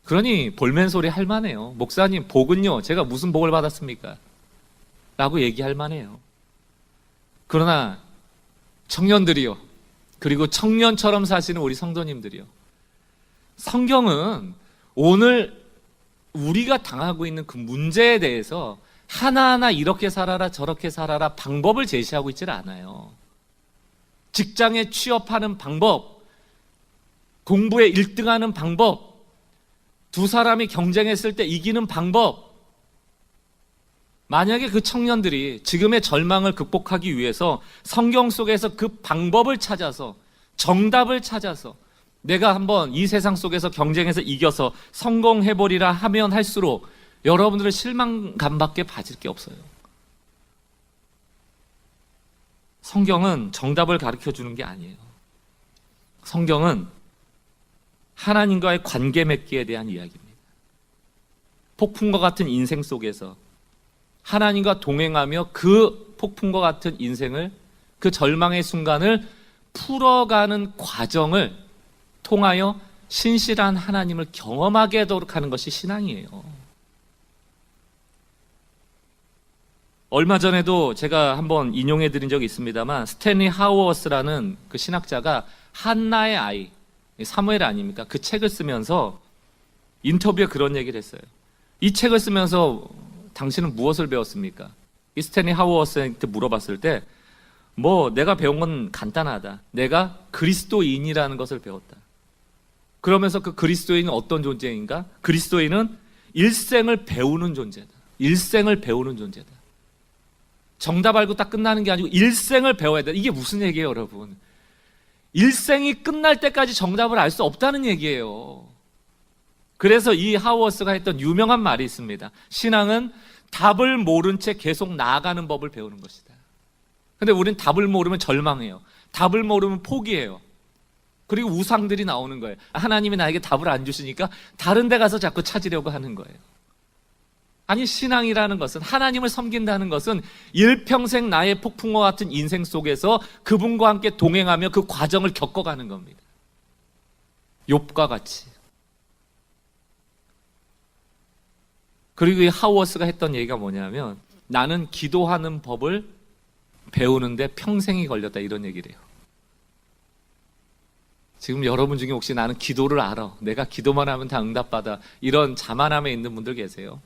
[SPEAKER 7] 그러니 볼멘 소리 할 만해요. 목사님, 복은요, 제가 무슨 복을 받았습니까? 라고 얘기할 만해요. 그러나 청년들이요, 그리고 청년처럼 사시는 우리 성도님들이요, 성경은 오늘 우리가 당하고 있는 그 문제에 대해서 하나하나 이렇게 살아라 저렇게 살아라 방법을 제시하고 있질 않아요. 직장에 취업하는 방법, 공부에 1등하는 방법, 두 사람이 경쟁했을 때 이기는 방법. 만약에 그 청년들이 지금의 절망을 극복하기 위해서 성경 속에서 그 방법을 찾아서, 정답을 찾아서 내가 한번 이 세상 속에서 경쟁해서 이겨서 성공해버리라 하면 할수록 여러분들은 실망감밖에 받을 게 없어요. 성경은 정답을 가르쳐 주는 게 아니에요. 성경은 하나님과의 관계 맺기에 대한 이야기입니다. 폭풍과 같은 인생 속에서 하나님과 동행하며 그 폭풍과 같은 인생을, 그 절망의 순간을 풀어가는 과정을 통하여 신실한 하나님을 경험하게 하도록 하는 것이 신앙이에요. 얼마 전에도 제가 한번 인용해 드린 적이 있습니다만, 스탠리 하우어스라는 그 신학자가 한나의 아이, 사무엘 아닙니까? 그 책을 쓰면서 인터뷰에 그런 얘기를 했어요. 이 책을 쓰면서 당신은 무엇을 배웠습니까? 이 스탠리 하우어스한테 물어봤을 때, 내가 배운 건 간단하다. 내가 그리스도인이라는 것을 배웠다. 그러면서 그 그리스도인은 어떤 존재인가? 그리스도인은 일생을 배우는 존재다. 일생을 배우는 존재다. 정답 알고 딱 끝나는 게 아니고 일생을 배워야 돼. 이게 무슨 얘기예요, 여러분? 일생이 끝날 때까지 정답을 알 수 없다는 얘기예요. 그래서 이 하우어스가 했던 유명한 말이 있습니다. 신앙은 답을 모른 채 계속 나아가는 법을 배우는 것이다. 근데 우린 답을 모르면 절망해요. 답을 모르면 포기해요. 그리고 우상들이 나오는 거예요. 하나님이 나에게 답을 안 주시니까 다른 데 가서 자꾸 찾으려고 하는 거예요. 아니, 신앙이라는 것은, 하나님을 섬긴다는 것은 일평생 나의 폭풍과 같은 인생 속에서 그분과 함께 동행하며 그 과정을 겪어가는 겁니다. 욥과 같이. 그리고 이 하우어스가 했던 얘기가 뭐냐면, 나는 기도하는 법을 배우는데 평생이 걸렸다, 이런 얘기를 해요. 지금 여러분 중에 혹시 나는 기도를 알아, 내가 기도만 하면 다 응답받아, 이런 자만함에 있는 분들 계세요?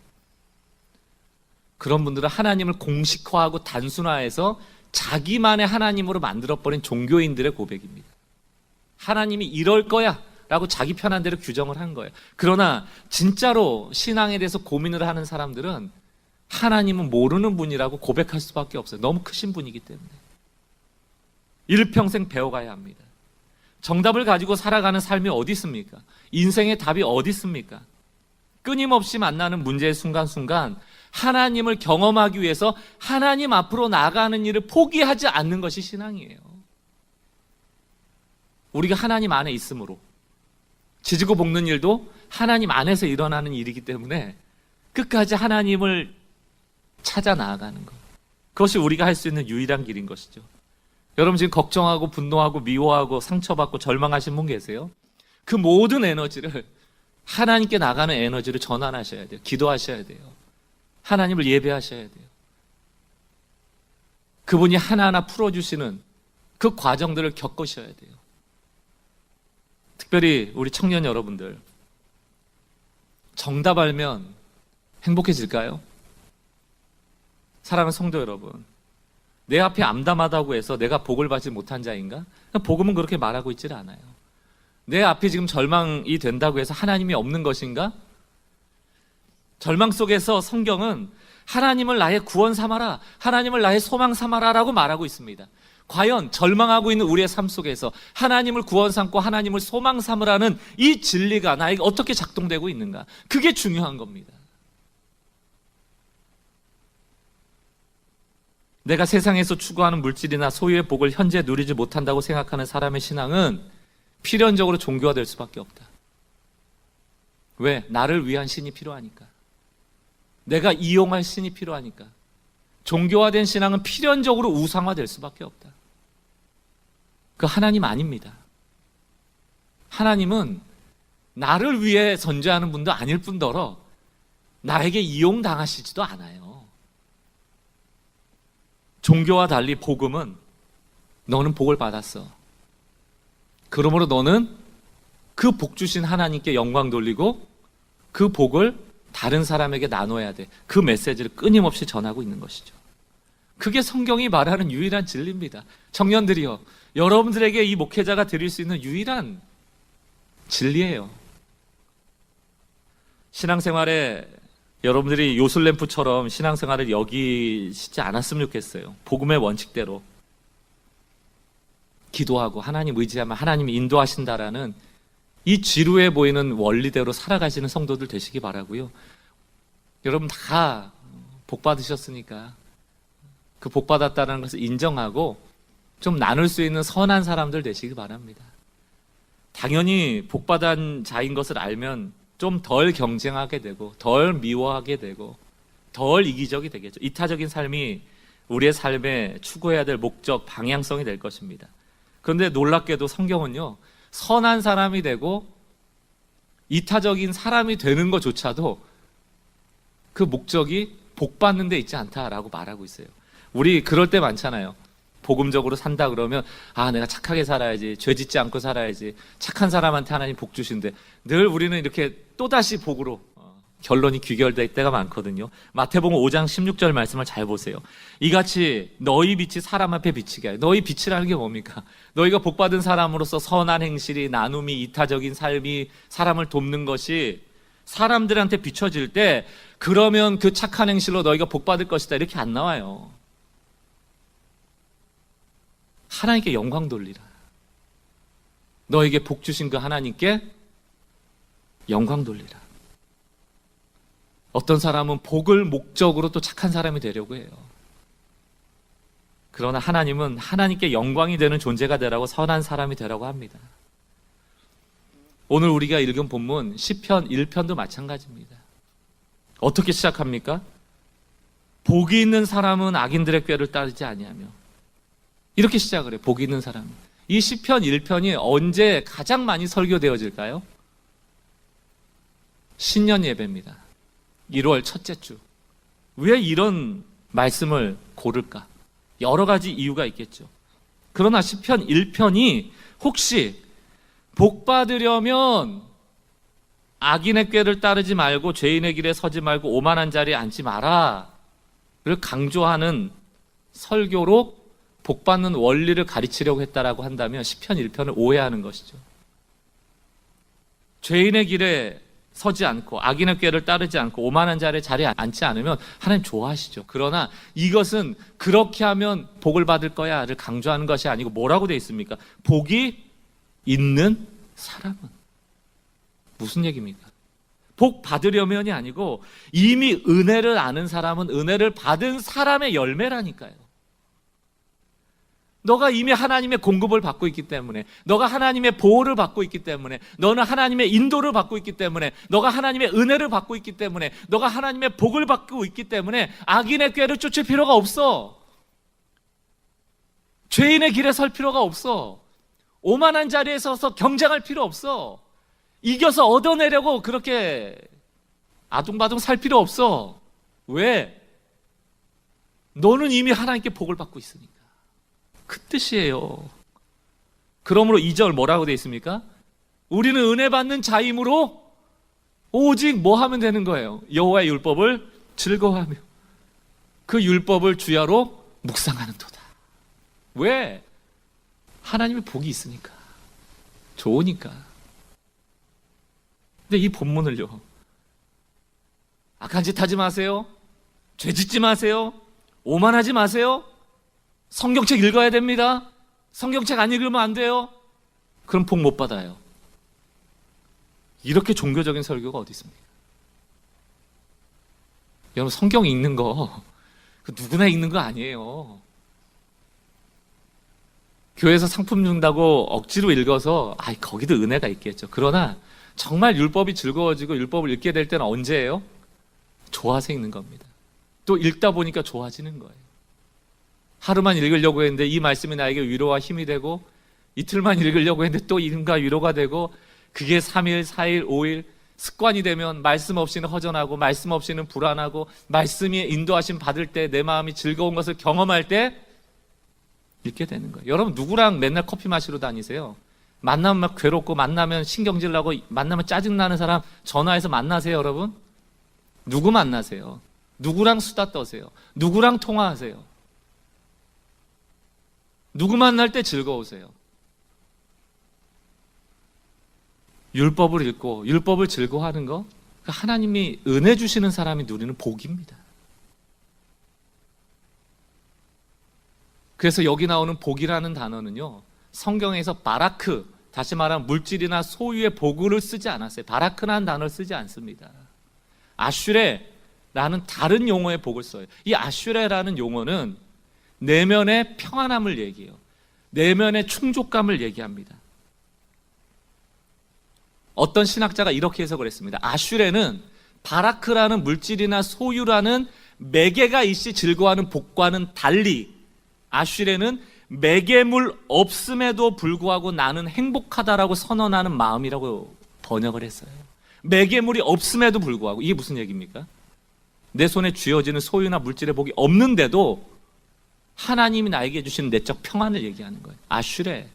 [SPEAKER 7] 그런 분들은 하나님을 공식화하고 단순화해서 자기만의 하나님으로 만들어버린 종교인들의 고백입니다. 하나님이 이럴 거야 라고 자기 편한 대로 규정을 한 거예요. 그러나 진짜로 신앙에 대해서 고민을 하는 사람들은 하나님은 모르는 분이라고 고백할 수밖에 없어요. 너무 크신 분이기 때문에. 일평생 배워가야 합니다. 정답을 가지고 살아가는 삶이 어디 있습니까? 인생의 답이 어디 있습니까? 끊임없이 만나는 문제의 순간순간 하나님을 경험하기 위해서 하나님 앞으로 나아가는 일을 포기하지 않는 것이 신앙이에요. 우리가 하나님 안에 있으므로 지지고 볶는 일도 하나님 안에서 일어나는 일이기 때문에 끝까지 하나님을 찾아 나아가는 것, 그것이 우리가 할 수 있는 유일한 길인 것이죠. 여러분 지금 걱정하고 분노하고 미워하고 상처받고 절망하신 분 계세요? 그 모든 에너지를 하나님께 나가는 에너지를 전환하셔야 돼요. 기도하셔야 돼요. 하나님을 예배하셔야 돼요. 그분이 하나하나 풀어주시는 그 과정들을 겪으셔야 돼요. 특별히 우리 청년 여러분들, 정답 알면 행복해질까요? 사랑하는 성도 여러분, 내 앞에 암담하다고 해서 내가 복을 받지 못한 자인가? 복음은 그렇게 말하고 있질 않아요. 내 앞에 지금 절망이 된다고 해서 하나님이 없는 것인가? 절망 속에서 성경은 하나님을 나의 구원 삼아라, 하나님을 나의 소망 삼아라 라고 말하고 있습니다. 과연 절망하고 있는 우리의 삶 속에서 하나님을 구원 삼고 하나님을 소망 삼으라는 이 진리가 나에게 어떻게 작동되고 있는가? 그게 중요한 겁니다. 내가 세상에서 추구하는 물질이나 소유의 복을 현재 누리지 못한다고 생각하는 사람의 신앙은 필연적으로 종교가 될 수밖에 없다. 왜? 나를 위한 신이 필요하니까. 내가 이용할 신이 필요하니까. 종교화된 신앙은 필연적으로 우상화될 수밖에 없다. 그 하나님 아닙니다. 하나님은 나를 위해 존재하는 분도 아닐 뿐더러 나에게 이용당하시지도 않아요. 종교와 달리 복음은 너는 복을 받았어. 그러므로 너는 그 복 주신 하나님께 영광 돌리고 그 복을 다른 사람에게 나눠야 돼. 그 메시지를 끊임없이 전하고 있는 것이죠. 그게 성경이 말하는 유일한 진리입니다. 청년들이요, 여러분들에게 이 목회자가 드릴 수 있는 유일한 진리예요. 신앙생활에 여러분들이 요술램프처럼 신앙생활을 여기시지 않았으면 좋겠어요. 복음의 원칙대로 기도하고 하나님 의지하면 하나님이 인도하신다라는 이 지루해 보이는 원리대로 살아가시는 성도들 되시기 바라고요. 여러분 다 복 받으셨으니까 그 복 받았다는 것을 인정하고 좀 나눌 수 있는 선한 사람들 되시기 바랍니다. 당연히 복 받은 자인 것을 알면 좀 덜 경쟁하게 되고 덜 미워하게 되고 덜 이기적이 되겠죠. 이타적인 삶이 우리의 삶에 추구해야 될 목적, 방향성이 될 것입니다. 그런데 놀랍게도 성경은요, 선한 사람이 되고 이타적인 사람이 되는 것조차도 그 목적이 복 받는 데 있지 않다라고 말하고 있어요. 우리 그럴 때 많잖아요. 복음적으로 산다 그러면 내가 착하게 살아야지, 죄 짓지 않고 살아야지, 착한 사람한테 하나님 복 주신대. 늘 우리는 이렇게 또다시 복으로 결론이 귀결될 때가 많거든요. 마태복음 5장 16절 말씀을 잘 보세요. 이같이 너희 빛이 사람 앞에 비치게 하여. 너희 빛이라는 게 뭡니까? 너희가 복받은 사람으로서 선한 행실이, 나눔이, 이타적인 삶이, 사람을 돕는 것이 사람들한테 비춰질 때, 그러면 그 착한 행실로 너희가 복받을 것이다, 이렇게 안 나와요. 하나님께 영광 돌리라. 너에게 복 주신 그 하나님께 영광 돌리라. 어떤 사람은 복을 목적으로 또 착한 사람이 되려고 해요. 그러나 하나님은 하나님께 영광이 되는 존재가 되라고, 선한 사람이 되라고 합니다. 오늘 우리가 읽은 본문 시편 1편도 마찬가지입니다. 어떻게 시작합니까? 복이 있는 사람은 악인들의 꾀를 따르지 아니하며, 이렇게 시작을 해요. 복이 있는 사람. 이 시편 1편이 언제 가장 많이 설교되어질까요? 신년 예배입니다. 1월 첫째 주. 왜 이런 말씀을 고를까? 여러 가지 이유가 있겠죠. 그러나 시편 1편이 혹시 복 받으려면 악인의 꾀를 따르지 말고 죄인의 길에 서지 말고 오만한 자리에 앉지 마라를 강조하는 설교로 복 받는 원리를 가르치려고 했다라고 한다면 시편 1편을 오해하는 것이죠. 죄인의 길에 서지 않고 악인의 꾀를 따르지 않고 오만한 자리에 앉지 않으면 하나님 좋아하시죠. 그러나 이것은 그렇게 하면 복을 받을 거야를 강조하는 것이 아니고 뭐라고 되어 있습니까? 복이 있는 사람은. 무슨 얘기입니까? 복 받으려면이 아니고 이미 은혜를 아는 사람은 은혜를 받은 사람의 열매라니까요. 너가 이미 하나님의 공급을 받고 있기 때문에, 너가 하나님의 보호를 받고 있기 때문에, 너는 하나님의 인도를 받고 있기 때문에, 너가 하나님의 은혜를 받고 있기 때문에, 너가 하나님의 복을 받고 있기 때문에 악인의 꾀를 쫓을 필요가 없어. 죄인의 길에 설 필요가 없어. 오만한 자리에 서서 경쟁할 필요 없어. 이겨서 얻어내려고 그렇게 아둥바둥 살 필요 없어. 왜? 너는 이미 하나님께 복을 받고 있으니까. 그 뜻이에요. 그러므로 2절 뭐라고 되어 있습니까? 우리는 은혜 받는 자임으로 오직 뭐 하면 되는 거예요? 여호와의 율법을 즐거워하며 그 율법을 주야로 묵상하는 도다. 왜? 하나님의 복이 있으니까. 좋으니까. 근데 이 본문을요, 악한 짓 하지 마세요, 죄 짓지 마세요, 오만하지 마세요, 성경책 읽어야 됩니다, 성경책 안 읽으면 안 돼요, 그럼 복 못 받아요. 이렇게 종교적인 설교가 어디 있습니까? 여러분, 성경 읽는 거 누구나 읽는 거 아니에요. 교회에서 상품 준다고 억지로 읽어서 거기도 은혜가 있겠죠. 그러나 정말 율법이 즐거워지고 율법을 읽게 될 때는 언제예요? 좋아서 읽는 겁니다. 또 읽다 보니까 좋아지는 거예요. 하루만 읽으려고 했는데 이 말씀이 나에게 위로와 힘이 되고, 이틀만 읽으려고 했는데 또 힘과 위로가 되고, 그게 3일, 4일, 5일 습관이 되면 말씀 없이는 허전하고, 말씀 없이는 불안하고, 말씀이 인도하심 받을 때 내 마음이 즐거운 것을 경험할 때 읽게 되는 거예요. 여러분, 누구랑 맨날 커피 마시러 다니세요? 만나면 막 괴롭고, 만나면 신경질 나고, 만나면 짜증나는 사람 전화해서 만나세요, 여러분? 누구 만나세요? 누구랑 수다 떠세요? 누구랑 통화하세요? 누구 만날 때 즐거우세요? 율법을 읽고 율법을 즐거워하는 거, 하나님이 은혜 주시는 사람이 누리는 복입니다. 그래서 여기 나오는 복이라는 단어는요, 성경에서 바라크, 다시 말하면 물질이나 소유의 복을 쓰지 않았어요. 바라크라는 단어를 쓰지 않습니다. 아슈레라는 다른 용어의 복을 써요. 이 아슈레라는 용어는 내면의 평안함을 얘기해요. 내면의 충족감을 얘기합니다. 어떤 신학자가 이렇게 해석을 했습니다. 아슈레는 바라크라는 물질이나 소유라는 매개가 있이 즐거워하는 복과는 달리, 아슈레는 매개물 없음에도 불구하고 나는 행복하다라고 선언하는 마음이라고 번역을 했어요. 매개물이 없음에도 불구하고. 이게 무슨 얘기입니까? 내 손에 쥐어지는 소유나 물질의 복이 없는데도 하나님이 나에게 주신 내적 평안을 얘기하는 거예요. 아슈레.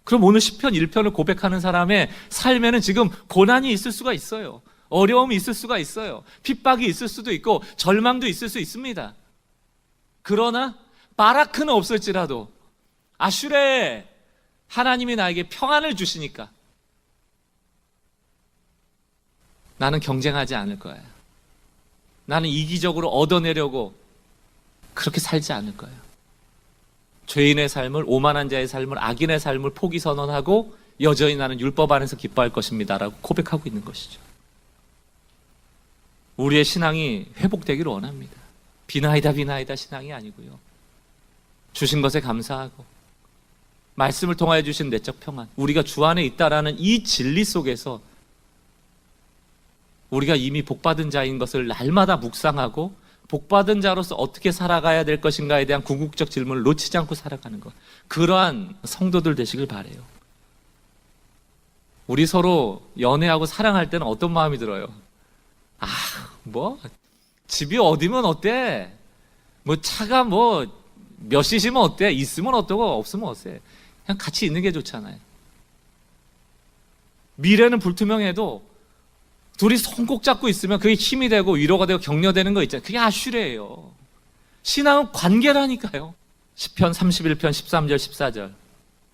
[SPEAKER 7] 그럼 오늘 시편 1편을 고백하는 사람의 삶에는 지금 고난이 있을 수가 있어요. 어려움이 있을 수가 있어요. 핍박이 있을 수도 있고 절망도 있을 수 있습니다. 그러나 바라크는 없을지라도 아슈레, 하나님이 나에게 평안을 주시니까 나는 경쟁하지 않을 거야. 나는 이기적으로 얻어내려고 그렇게 살지 않을 거예요. 죄인의 삶을, 오만한 자의 삶을, 악인의 삶을 포기 선언하고 여전히 나는 율법 안에서 기뻐할 것입니다 라고 고백하고 있는 것이죠. 우리의 신앙이 회복되기를 원합니다. 비나이다 신앙이 아니고요, 주신 것에 감사하고 말씀을 통하여 주신 내적 평안, 우리가 주 안에 있다라는 이 진리 속에서 우리가 이미 복받은 자인 것을 날마다 묵상하고 복받은 자로서 어떻게 살아가야 될 것인가에 대한 궁극적 질문을 놓치지 않고 살아가는 것, 그러한 성도들 되시길 바라요. 우리 서로 연애하고 사랑할 때는 어떤 마음이 들어요? 집이 어디면 어때? 차가 몇 cc면 어때? 있으면 어떠고 없으면 어때? 그냥 같이 있는 게 좋잖아요. 미래는 불투명해도 둘이 손 꼭 잡고 있으면 그게 힘이 되고 위로가 되고 격려되는 거 있잖아요. 그게 아슈레예요. 신앙은 관계라니까요. 시편 31편 13절 14절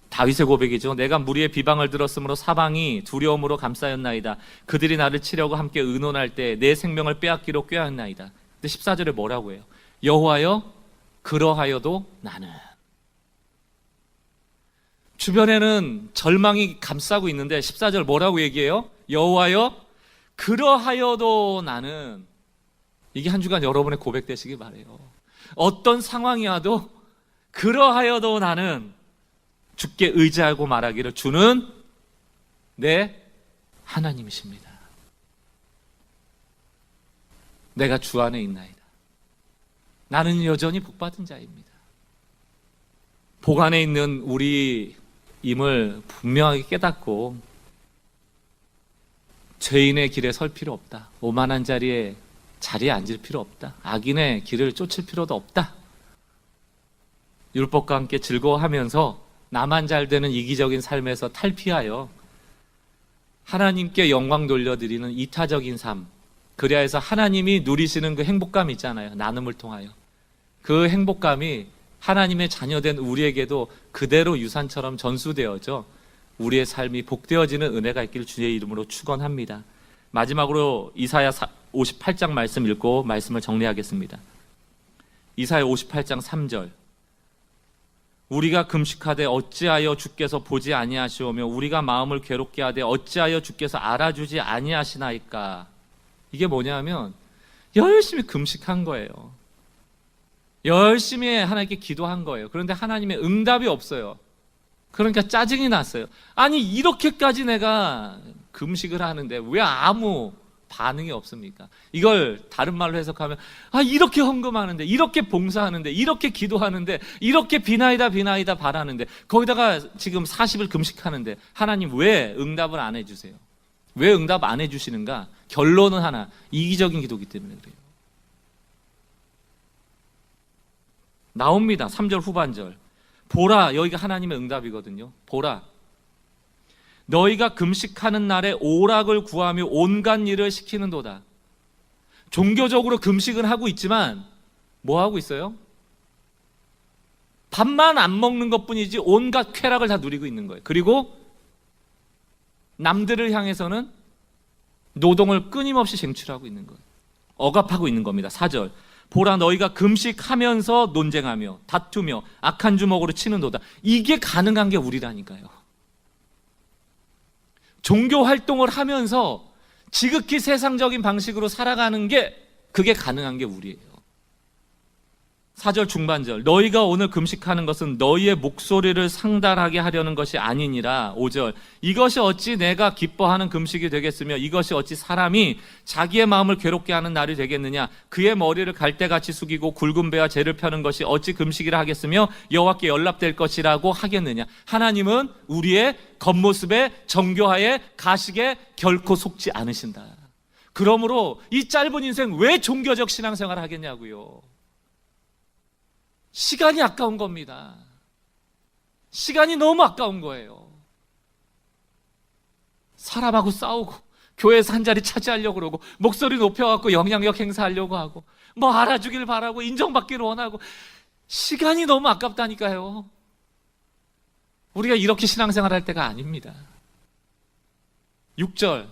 [SPEAKER 7] 다윗의 고백이죠. 내가 무리의 비방을 들었으므로 사방이 두려움으로 감싸였나이다. 그들이 나를 치려고 함께 의논할 때 내 생명을 빼앗기로 꾀하였나이다. 근데 14절에 뭐라고 해요? 여호와여, 그러하여도 나는. 주변에는 절망이 감싸고 있는데 14절 뭐라고 얘기해요? 여호와여, 그러하여도 나는. 이게 한 주간 여러분의 고백 되시기 바라요. 어떤 상황이 와도 그러하여도 나는 주께 의지하고 말하기를 주는 내 하나님이십니다. 내가 주 안에 있나이다. 나는 여전히 복받은 자입니다. 복 안에 있는 우리임을 분명하게 깨닫고 죄인의 길에 설 필요 없다. 오만한 자리에 앉을 필요 없다. 악인의 길을 쫓을 필요도 없다. 율법과 함께 즐거워하면서 나만 잘 되는 이기적인 삶에서 탈피하여 하나님께 영광 돌려드리는 이타적인 삶, 그래야 해서 하나님이 누리시는 그 행복감 있잖아요. 나눔을 통하여. 그 행복감이 하나님의 자녀된 우리에게도 그대로 유산처럼 전수되어져 우리의 삶이 복되어지는 은혜가 있기를 주의 이름으로 축원합니다. 마지막으로 이사야 58장 말씀 읽고 말씀을 정리하겠습니다. 이사야 58장 3절 우리가 금식하되 어찌하여 주께서 보지 아니하시오며 우리가 마음을 괴롭게 하되 어찌하여 주께서 알아주지 아니하시나이까. 이게 뭐냐면 열심히 금식한 거예요. 열심히 하나님께 기도한 거예요. 그런데 하나님의 응답이 없어요. 그러니까 짜증이 났어요. 아니 이렇게까지 내가 금식을 하는데 왜 아무 반응이 없습니까? 이걸 다른 말로 해석하면 이렇게 헌금하는데, 이렇게 봉사하는데, 이렇게 기도하는데, 이렇게 비나이다 바라는데, 거기다가 지금 40일 금식하는데 하나님 왜 응답을 안 해주세요? 왜 응답 안 해주시는가? 결론은 하나, 이기적인 기도기 때문에 그래요. 나옵니다. 3절 후반절. 보라, 여기가 하나님의 응답이거든요. 보라, 너희가 금식하는 날에 오락을 구하며 온갖 일을 시키는도다. 종교적으로 금식은 하고 있지만 뭐 하고 있어요? 밥만 안 먹는 것뿐이지 온갖 쾌락을 다 누리고 있는 거예요. 그리고 남들을 향해서는 노동을 끊임없이 쟁취하고 있는 거예요. 억압하고 있는 겁니다. 4절. 보라, 너희가 금식하면서 논쟁하며 다투며 악한 주먹으로 치는도다. 이게 가능한 게 우리라니까요. 종교 활동을 하면서 지극히 세상적인 방식으로 살아가는 게, 그게 가능한 게 우리예요. 4절 중반절. 너희가 오늘 금식하는 것은 너희의 목소리를 상달하게 하려는 것이 아니니라. 5절. 이것이 어찌 내가 기뻐하는 금식이 되겠으며 이것이 어찌 사람이 자기의 마음을 괴롭게 하는 날이 되겠느냐. 그의 머리를 갈대같이 숙이고 굵은 배와 재를 펴는 것이 어찌 금식이라 하겠으며 여호와께 연락될 것이라고 하겠느냐. 하나님은 우리의 겉모습에, 정교하에, 가식에 결코 속지 않으신다. 그러므로 이 짧은 인생 왜 종교적 신앙생활을 하겠냐고요. 시간이 아까운 겁니다. 시간이 너무 아까운 거예요. 사람하고 싸우고 교회에서 한 자리 차지하려고 그러고 목소리 높여갖고 영향력 행사하려고 하고 뭐 알아주길 바라고 인정받기를 원하고 시간이 너무 아깝다니까요. 우리가 이렇게 신앙생활 할 때가 아닙니다. 6절.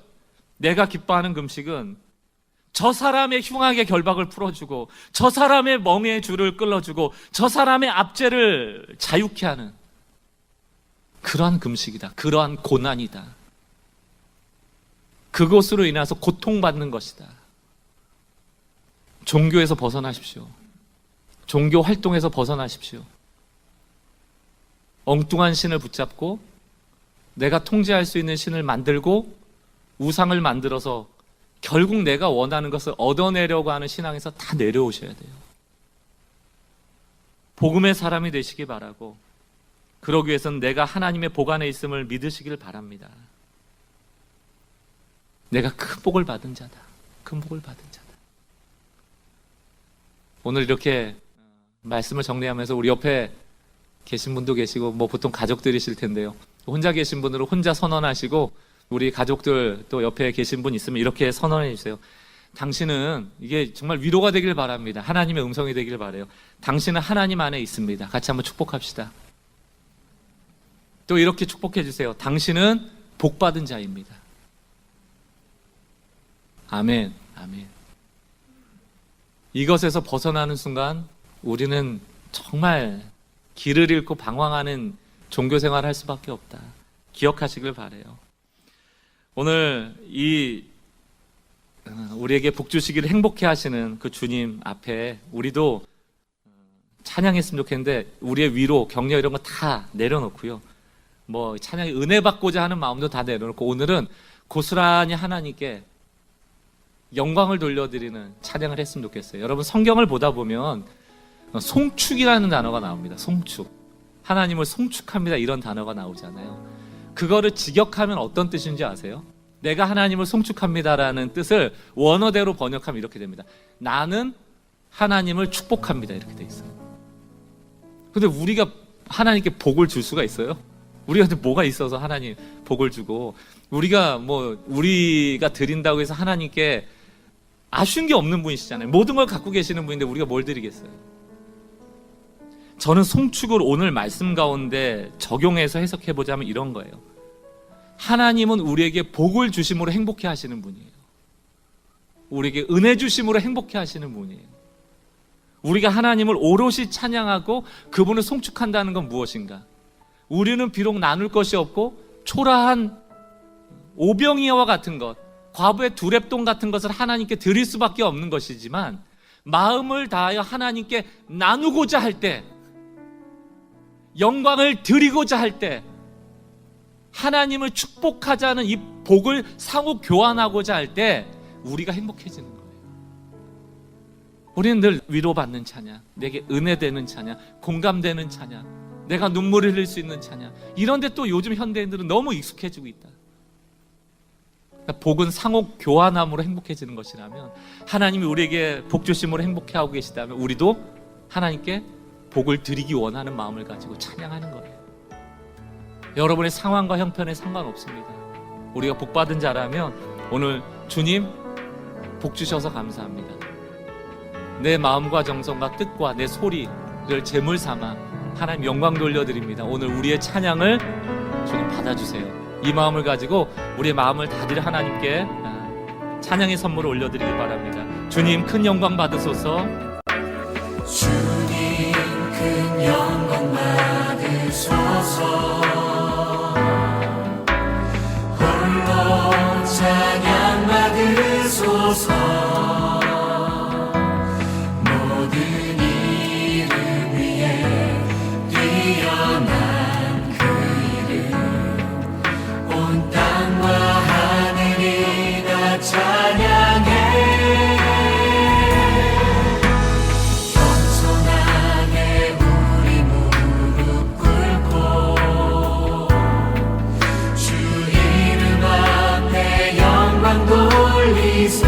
[SPEAKER 7] 내가 기뻐하는 금식은 저 사람의 흉악의 결박을 풀어주고 저 사람의 멍에의 줄을 끌어주고 저 사람의 압제를 자유케 하는 그러한 금식이다. 그러한 고난이다. 그것으로 인해서 고통받는 것이다. 종교에서 벗어나십시오. 종교 활동에서 벗어나십시오. 엉뚱한 신을 붙잡고 내가 통제할 수 있는 신을 만들고 우상을 만들어서 결국 내가 원하는 것을 얻어내려고 하는 신앙에서 다 내려오셔야 돼요. 복음의 사람이 되시기 바라고, 그러기 위해서는 내가 하나님의 복 안에 있음을 믿으시길 바랍니다. 내가 큰 복을 받은 자다. 큰 복을 받은 자다. 오늘 이렇게 말씀을 정리하면서 우리 옆에 계신 분도 계시고 뭐 보통 가족들이실 텐데요. 혼자 계신 분들은 혼자 선언하시고, 우리 가족들 또 옆에 계신 분 있으면 이렇게 선언해 주세요. 당신은, 이게 정말 위로가 되길 바랍니다. 하나님의 음성이 되길 바라요. 당신은 하나님 안에 있습니다. 같이 한번 축복합시다. 또 이렇게 축복해 주세요. 당신은 복받은 자입니다. 아멘. 아멘. 이것에서 벗어나는 순간 우리는 정말 길을 잃고 방황하는 종교생활을 할 수밖에 없다. 기억하시길 바라요. 오늘 우리에게 복 주시기를 행복해 하시는 그 주님 앞에 우리도 찬양했으면 좋겠는데, 우리의 위로, 격려 이런 거 다 내려놓고요. 뭐 찬양에 은혜 받고자 하는 마음도 다 내려놓고 오늘은 고스란히 하나님께 영광을 돌려드리는 찬양을 했으면 좋겠어요. 여러분, 성경을 보다 보면 송축이라는 단어가 나옵니다. 송축. 하나님을 송축합니다. 이런 단어가 나오잖아요. 그거를 직역하면 어떤 뜻인지 아세요? 내가 하나님을 송축합니다라는 뜻을 원어대로 번역하면 이렇게 됩니다. 나는 하나님을 축복합니다. 이렇게 돼 있어요. 근데 우리가 하나님께 복을 줄 수가 있어요? 우리가 뭐가 있어서 하나님 복을 주고, 우리가 드린다고 해서 하나님께 아쉬운 게 없는 분이시잖아요. 모든 걸 갖고 계시는 분인데 우리가 뭘 드리겠어요? 저는 송축을 오늘 말씀 가운데 적용해서 해석해보자면 이런 거예요. 하나님은 우리에게 복을 주심으로 행복해 하시는 분이에요. 우리에게 은혜 주심으로 행복해 하시는 분이에요. 우리가 하나님을 오롯이 찬양하고 그분을 송축한다는 건 무엇인가? 우리는 비록 나눌 것이 없고 초라한 오병이어와 같은 것, 과부의 두랩돈 같은 것을 하나님께 드릴 수밖에 없는 것이지만, 마음을 다하여 하나님께 나누고자 할 때, 영광을 드리고자 할 때, 하나님을 축복하자는 이 복을 상호 교환하고자 할 때 우리가 행복해지는 거예요. 우리는 늘 위로받는 찬양, 내게 은혜되는 찬양, 공감되는 찬양, 내가 눈물을 흘릴 수 있는 찬양, 이런데 또 요즘 현대인들은 너무 익숙해지고 있다. 그러니까 복은 상호 교환함으로 행복해지는 것이라면, 하나님이 우리에게 복 주심으로 행복해하고 계시다면 우리도 하나님께 복을 드리기 원하는 마음을 가지고 찬양하는 거예요. 여러분의 상황과 형편에 상관없습니다. 우리가 복 받은 자라면 오늘 주님 복 주셔서 감사합니다. 내 마음과 정성과 뜻과 내 소리를 제물 삼아 하나님 영광 돌려드립니다. 오늘 우리의 찬양을 주님 받아주세요. 이 마음을 가지고 우리의 마음을 다들 하나님께 찬양의 선물을 올려드리기 바랍니다. 주님 큰 영광 받으소서.
[SPEAKER 4] 주님 큰 영광 받으소서. 홀로 찬양 받으소서. 모든 이름 위에 뛰어난 그 이름, 온 땅과 하늘이 다 찬양해. 겸손하게 우리 무릎 꿇고 주 이름 앞에 영광 돌리세.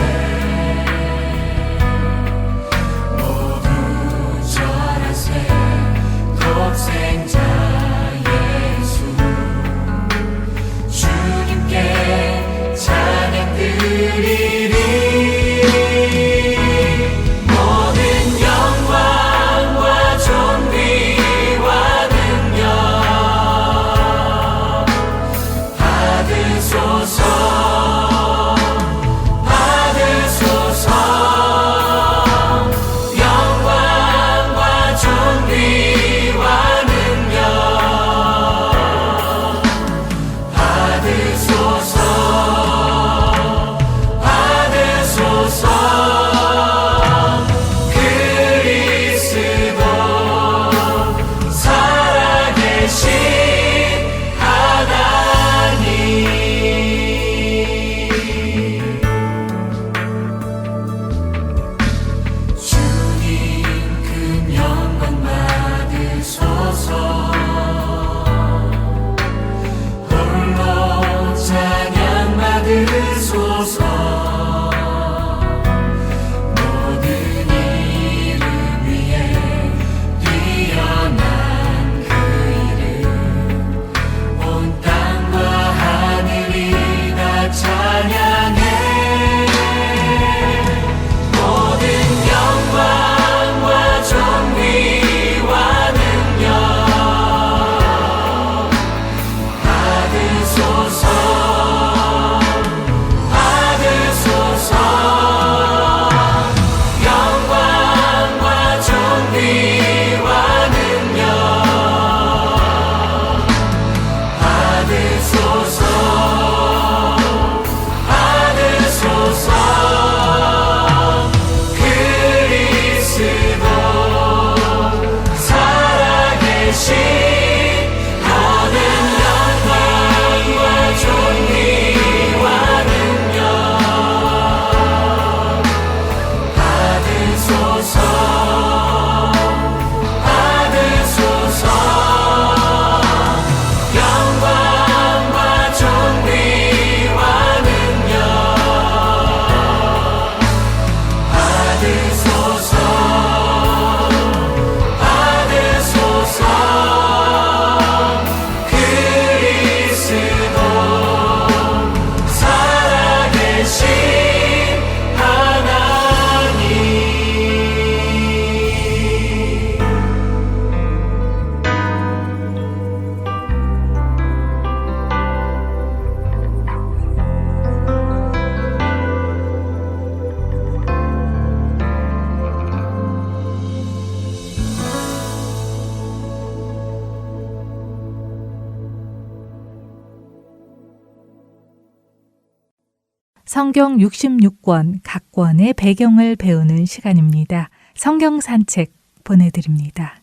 [SPEAKER 1] 성경 66권 각 권의 배경을 배우는 시간입니다. 성경 산책 보내드립니다.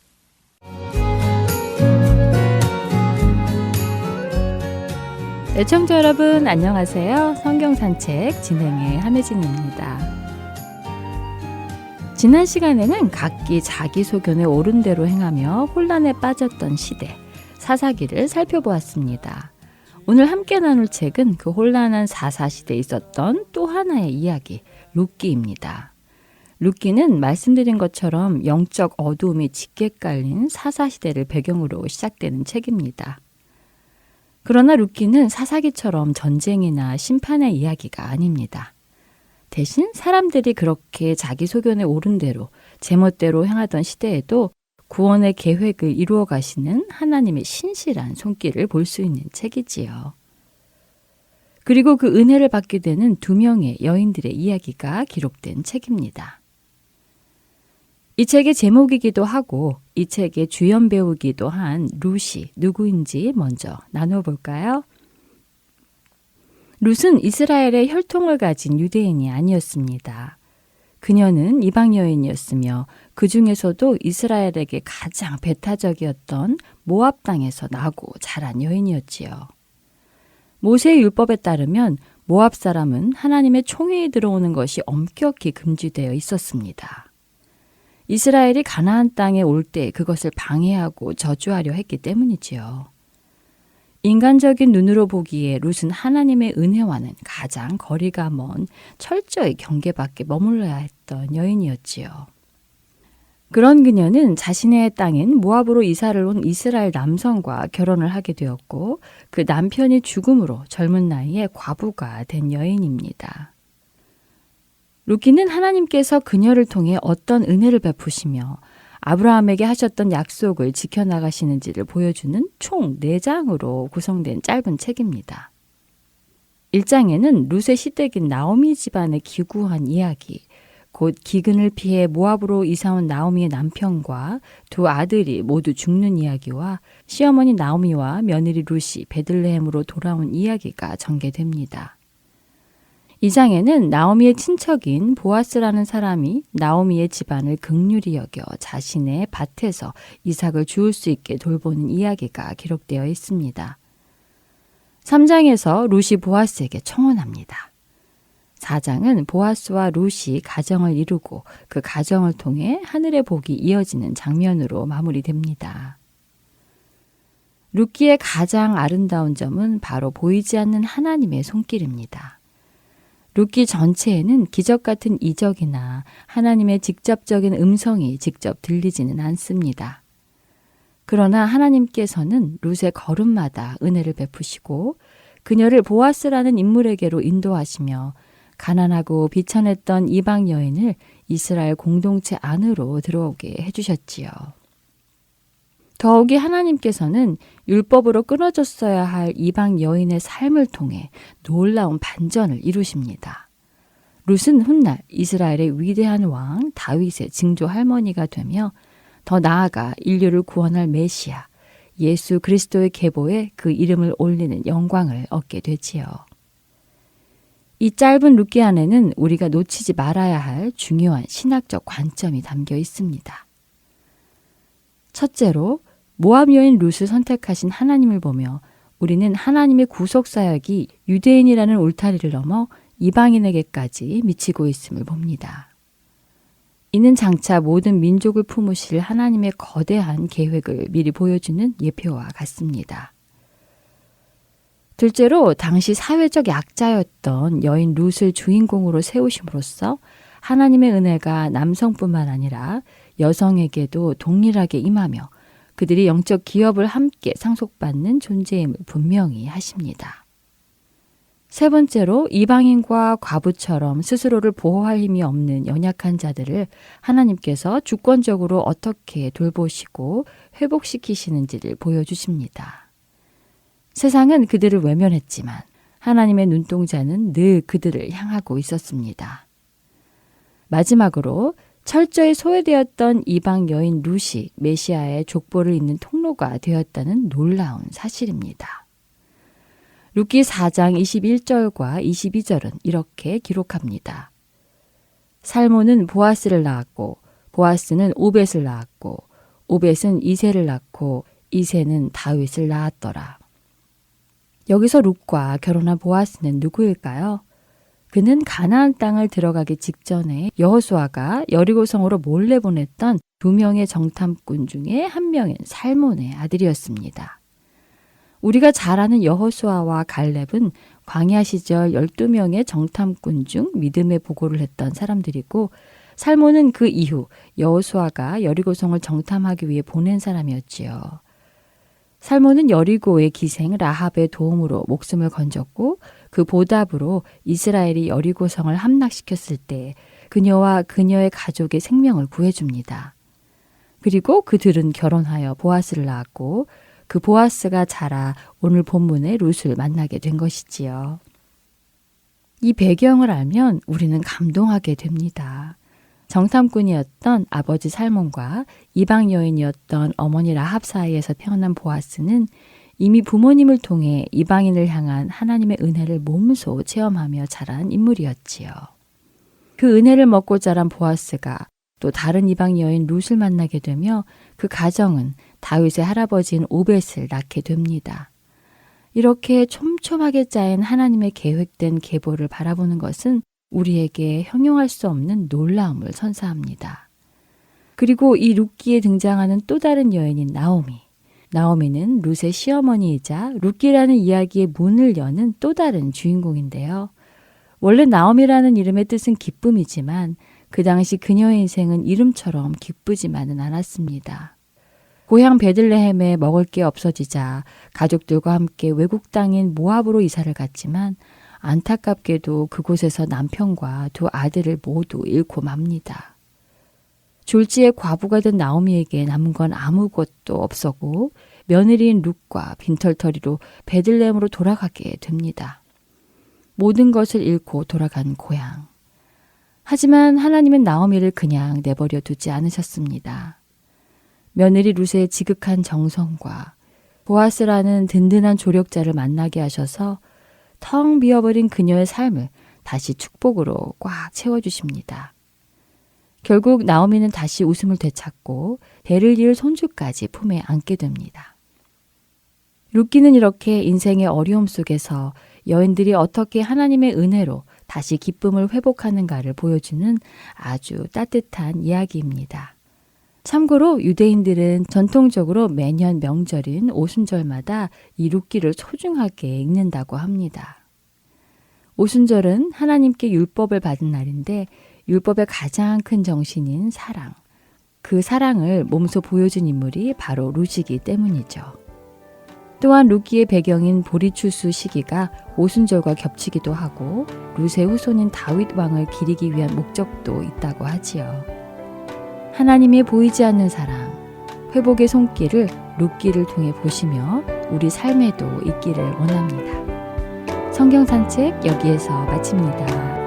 [SPEAKER 3] 애청자 여러분 안녕하세요. 성경 산책 진행의 한혜진입니다. 지난 시간에는 각기 자기 소견에 옳은 대로 행하며 혼란에 빠졌던 시대, 사사기를 살펴보았습니다. 오늘 함께 나눌 책은 그 혼란한 사사시대에 있었던 또 하나의 이야기, 룻기입니다. 룻기는 말씀드린 것처럼 영적 어두움이 짙게 깔린 사사시대를 배경으로 시작되는 책입니다. 그러나 룻기는 사사기처럼 전쟁이나 심판의 이야기가 아닙니다. 대신 사람들이 그렇게 자기 소견에 옳은 대로 제멋대로 행하던 시대에도 구원의 계획을 이루어 가시는 하나님의 신실한 손길을 볼 수 있는 책이지요. 그리고 그 은혜를 받게 되는 두 명의 여인들의 이야기가 기록된 책입니다. 이 책의 제목이기도 하고 이 책의 주연 배우기도 한 룻이 누구인지 먼저 나눠볼까요? 룻은 이스라엘의 혈통을 가진 유대인이 아니었습니다. 그녀는 이방 여인이었으며 그 중에서도 이스라엘에게 가장 배타적이었던 모압 땅에서 나고 자란 여인이었지요. 모세의 율법에 따르면 모압 사람은 하나님의 총회에 들어오는 것이 엄격히 금지되어 있었습니다. 이스라엘이 가나안 땅에 올 때 그것을 방해하고 저주하려 했기 때문이지요. 인간적인 눈으로 보기에 룻은 하나님의 은혜와는 가장 거리가 먼 철저히 경계 밖에 머물러야 했던 여인이었지요. 그런 그녀는 자신의 땅인 모압으로 이사를 온 이스라엘 남성과 결혼을 하게 되었고 그 남편이 죽음으로 젊은 나이에 과부가 된 여인입니다. 룻기는 하나님께서 그녀를 통해 어떤 은혜를 베푸시며 아브라함에게 하셨던 약속을 지켜나가시는지를 보여주는 총 4장으로 구성된 짧은 책입니다. 1장에는 룻의 시댁인 나오미 집안의 기구한 이야기, 곧 기근을 피해 모압으로 이사온 나오미의 남편과 두 아들이 모두 죽는 이야기와 시어머니 나오미와 며느리 룻이 베들레헴으로 돌아온 이야기가 전개됩니다. 2장에는 나오미의 친척인 보아스라는 사람이 나오미의 집안을 긍휼히 여겨 자신의 밭에서 이삭을 주울 수 있게 돌보는 이야기가 기록되어 있습니다. 3장에서 룻이 보아스에게 청혼합니다. 4장은 보아스와 룻이 가정을 이루고 그 가정을 통해 하늘의 복이 이어지는 장면으로 마무리됩니다. 룻기의 가장 아름다운 점은 바로 보이지 않는 하나님의 손길입니다. 룻기 전체에는 기적 같은 이적이나 하나님의 직접적인 음성이 직접 들리지는 않습니다. 그러나 하나님께서는 룻의 걸음마다 은혜를 베푸시고 그녀를 보아스라는 인물에게로 인도하시며 가난하고 비천했던 이방 여인을 이스라엘 공동체 안으로 들어오게 해주셨지요. 더욱이 하나님께서는 율법으로 끊어졌어야 할 이방 여인의 삶을 통해 놀라운 반전을 이루십니다. 룻은 훗날 이스라엘의 위대한 왕 다윗의 증조 할머니가 되며 더 나아가 인류를 구원할 메시아 예수 그리스도의 계보에 그 이름을 올리는 영광을 얻게 되지요. 이 짧은 룻기 안에는 우리가 놓치지 말아야 할 중요한 신학적 관점이 담겨 있습니다. 첫째로 모압 여인 룻을 선택하신 하나님을 보며 우리는 하나님의 구속 사역이 유대인이라는 울타리를 넘어 이방인에게까지 미치고 있음을 봅니다. 이는 장차 모든 민족을 품으실 하나님의 거대한 계획을 미리 보여주는 예표와 같습니다. 둘째로 당시 사회적 약자였던 여인 룻을 주인공으로 세우심으로써 하나님의 은혜가 남성뿐만 아니라 여성에게도 동일하게 임하며 그들이 영적 기업을 함께 상속받는 존재임을 분명히 하십니다. 세 번째로 이방인과 과부처럼 스스로를 보호할 힘이 없는 연약한 자들을 하나님께서 주권적으로 어떻게 돌보시고 회복시키시는지를 보여주십니다. 세상은 그들을 외면했지만 하나님의 눈동자는 늘 그들을 향하고 있었습니다. 마지막으로 철저히 소외되었던 이방 여인 룻이 메시아의 족보를 잇는 통로가 되었다는 놀라운 사실입니다.
[SPEAKER 8] 룻기 4장 21절과 22절은 이렇게 기록합니다. 살몬은 보아스를 낳았고 보아스는 오벳을 낳았고 오벳은 이새를 낳고 이새는 다윗을 낳았더라. 여기서 룻과 결혼한 보아스는 누구일까요? 그는 가나안 땅을 들어가기 직전에 여호수아가 여리고성으로 몰래 보냈던 2명의 정탐꾼 중에 한 명인 살몬의 아들이었습니다. 우리가 잘 아는 여호수아와 갈렙은 광야 시절 12명의 정탐꾼 중 믿음의 보고를 했던 사람들이고 살몬은 그 이후 여호수아가 여리고성을 정탐하기 위해 보낸 사람이었지요. 살몬은 여리고의 기생 라합의 도움으로 목숨을 건졌고 그 보답으로 이스라엘이 여리고성을 함락시켰을 때 그녀와 그녀의 가족의 생명을 구해줍니다. 그리고 그들은 결혼하여 보아스를 낳았고 그 보아스가 자라 오늘 본문의 룻을 만나게 된 것이지요. 이 배경을 알면 우리는 감동하게 됩니다. 정탐꾼이었던 아버지 살몬과 이방 여인이었던 어머니 라합 사이에서 태어난 보아스는 이미 부모님을 통해 이방인을 향한 하나님의 은혜를 몸소 체험하며 자란 인물이었지요. 그 은혜를 먹고 자란 보아스가 또 다른 이방 여인 룻을 만나게 되며 그 가정은 다윗의 할아버지인 오벳을 낳게 됩니다. 이렇게 촘촘하게 짜인 하나님의 계획된 계보를 바라보는 것은 우리에게 형용할 수 없는 놀라움을 선사합니다. 그리고 이 룻기에 등장하는 또 다른 여인인 나오미. 나오미는 룻의 시어머니이자 룻기라는 이야기의 문을 여는 또 다른 주인공인데요. 원래 나오미라는 이름의 뜻은 기쁨이지만 그 당시 그녀의 인생은 이름처럼 기쁘지만은 않았습니다. 고향 베들레헴에 먹을 게 없어지자 가족들과 함께 외국 땅인 모압으로 이사를 갔지만 안타깝게도 그곳에서 남편과 2 아들을 모두 잃고 맙니다. 졸지에 과부가 된 나오미에게 남은 건 아무것도 없었고 며느리인 룻과 빈털터리로 베들레헴으로 돌아가게 됩니다. 모든 것을 잃고 돌아간 고향. 하지만 하나님은 나오미를 그냥 내버려 두지 않으셨습니다. 며느리 룻의 지극한 정성과 보아스라는 든든한 조력자를 만나게 하셔서 텅 비어버린 그녀의 삶을 다시 축복으로 꽉 채워주십니다. 결국 나오미는 다시 웃음을 되찾고 대를 이을 손주까지 품에 안게 됩니다. 룻기는 이렇게 인생의 어려움 속에서 여인들이 어떻게 하나님의 은혜로 다시 기쁨을 회복하는가를 보여주는 아주 따뜻한 이야기입니다. 참고로 유대인들은 전통적으로 매년 명절인 오순절마다 이 룻기를 소중하게 읽는다고 합니다. 오순절은 하나님께 율법을 받은 날인데 율법의 가장 큰 정신인 사랑. 그 사랑을 몸소 보여준 인물이 바로 룻이기 때문이죠. 또한 룻기의 배경인 보리추수 시기가 오순절과 겹치기도 하고 룻의 후손인 다윗 왕을 기리기 위한 목적도 있다고 하지요. 하나님의 보이지 않는 사랑, 회복의 손길을 룻기를 통해 보시며 우리 삶에도 있기를 원합니다. 성경 산책 여기에서 마칩니다.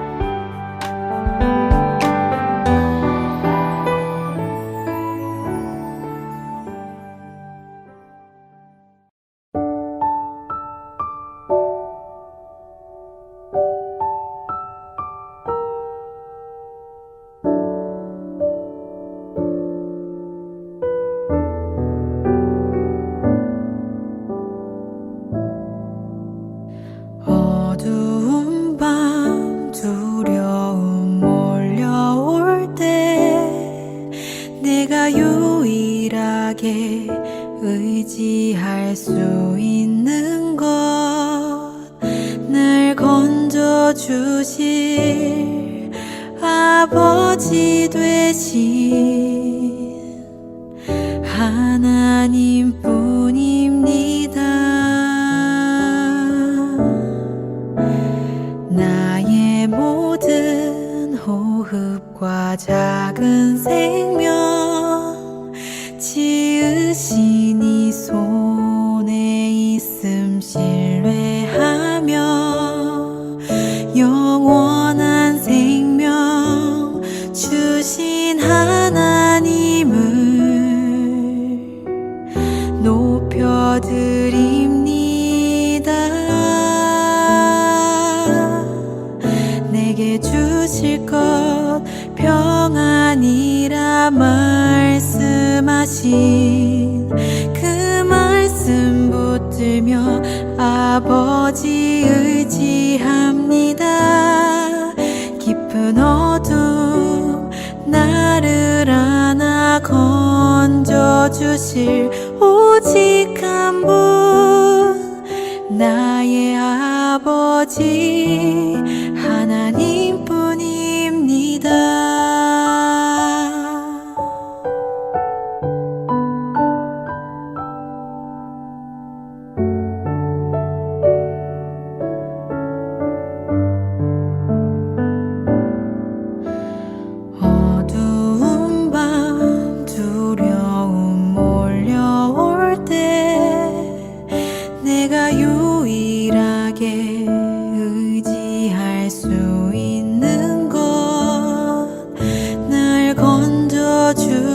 [SPEAKER 9] 어두운 밤 두려움 몰려올 때 내가 유일하게 의지할 수 있는 것 날 건져주실 아버지 되신 하나님뿐입니다. 나의 모든 호흡과 작은 생명 지으신 이 손에 있음 신뢰하며 영원한 생명 주신 하나님을 높여드립니다. 말씀하신 그 말씀 붙들며 아버지 의지합니다. 깊은 어둠 나를 안아 건져주실 오직 한 분, 나의 아버지 하나님뿐입니다. 어두운 밤 두려움 몰려올 때 내가 유일하게 의지할 수 있는 것, 날 건져주실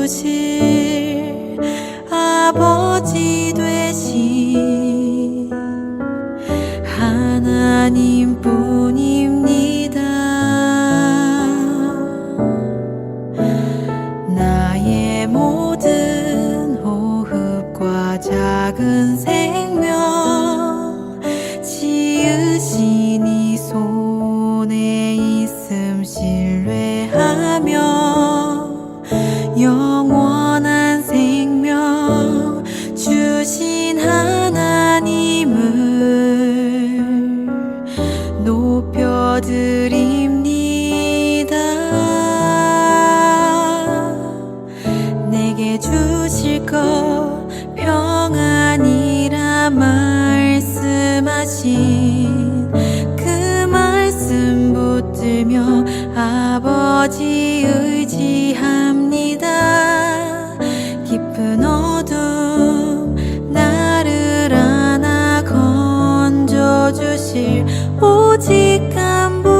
[SPEAKER 9] 아버지 되신 하나님뿐입니다. 나의 모든 호흡과 작은 생명 지으신 이 손에 있음 신뢰하며 영원한 생명 주신 하나님을 높여드립니다. 내게 주실 것 평안이라 말씀하신 그 말씀 붙들며 아버지 의지합니다. 깊은 어둠 나를 안아 건져주실 오직 한 분,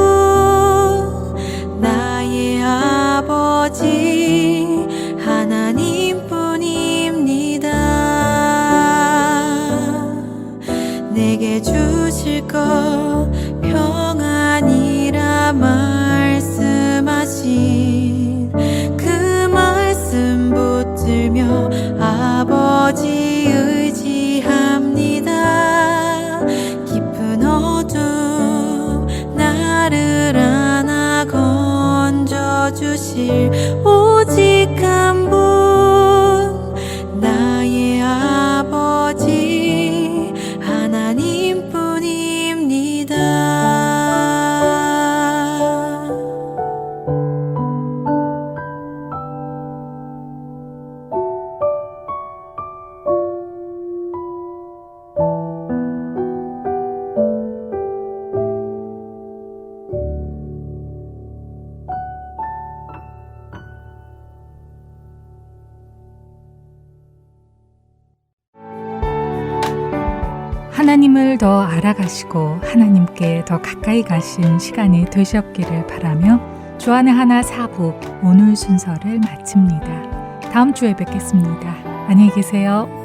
[SPEAKER 9] 나의 아버지 하나님뿐입니다. 내게 주실 것 평안이라 말씀하신 그 말씀 붙들며 아버지 의지합니다. 깊은 어둠 나를 안아 건져주실 오직 한 분, 나의 아버지 하나님뿐입니다.
[SPEAKER 1] 하나님을 더 알아가시고 하나님께 더 가까이 가신 시간이 되셨기를 바라며 주안의 하나 4부 오늘 순서를 마칩니다. 다음 주에 뵙겠습니다. 안녕히 계세요.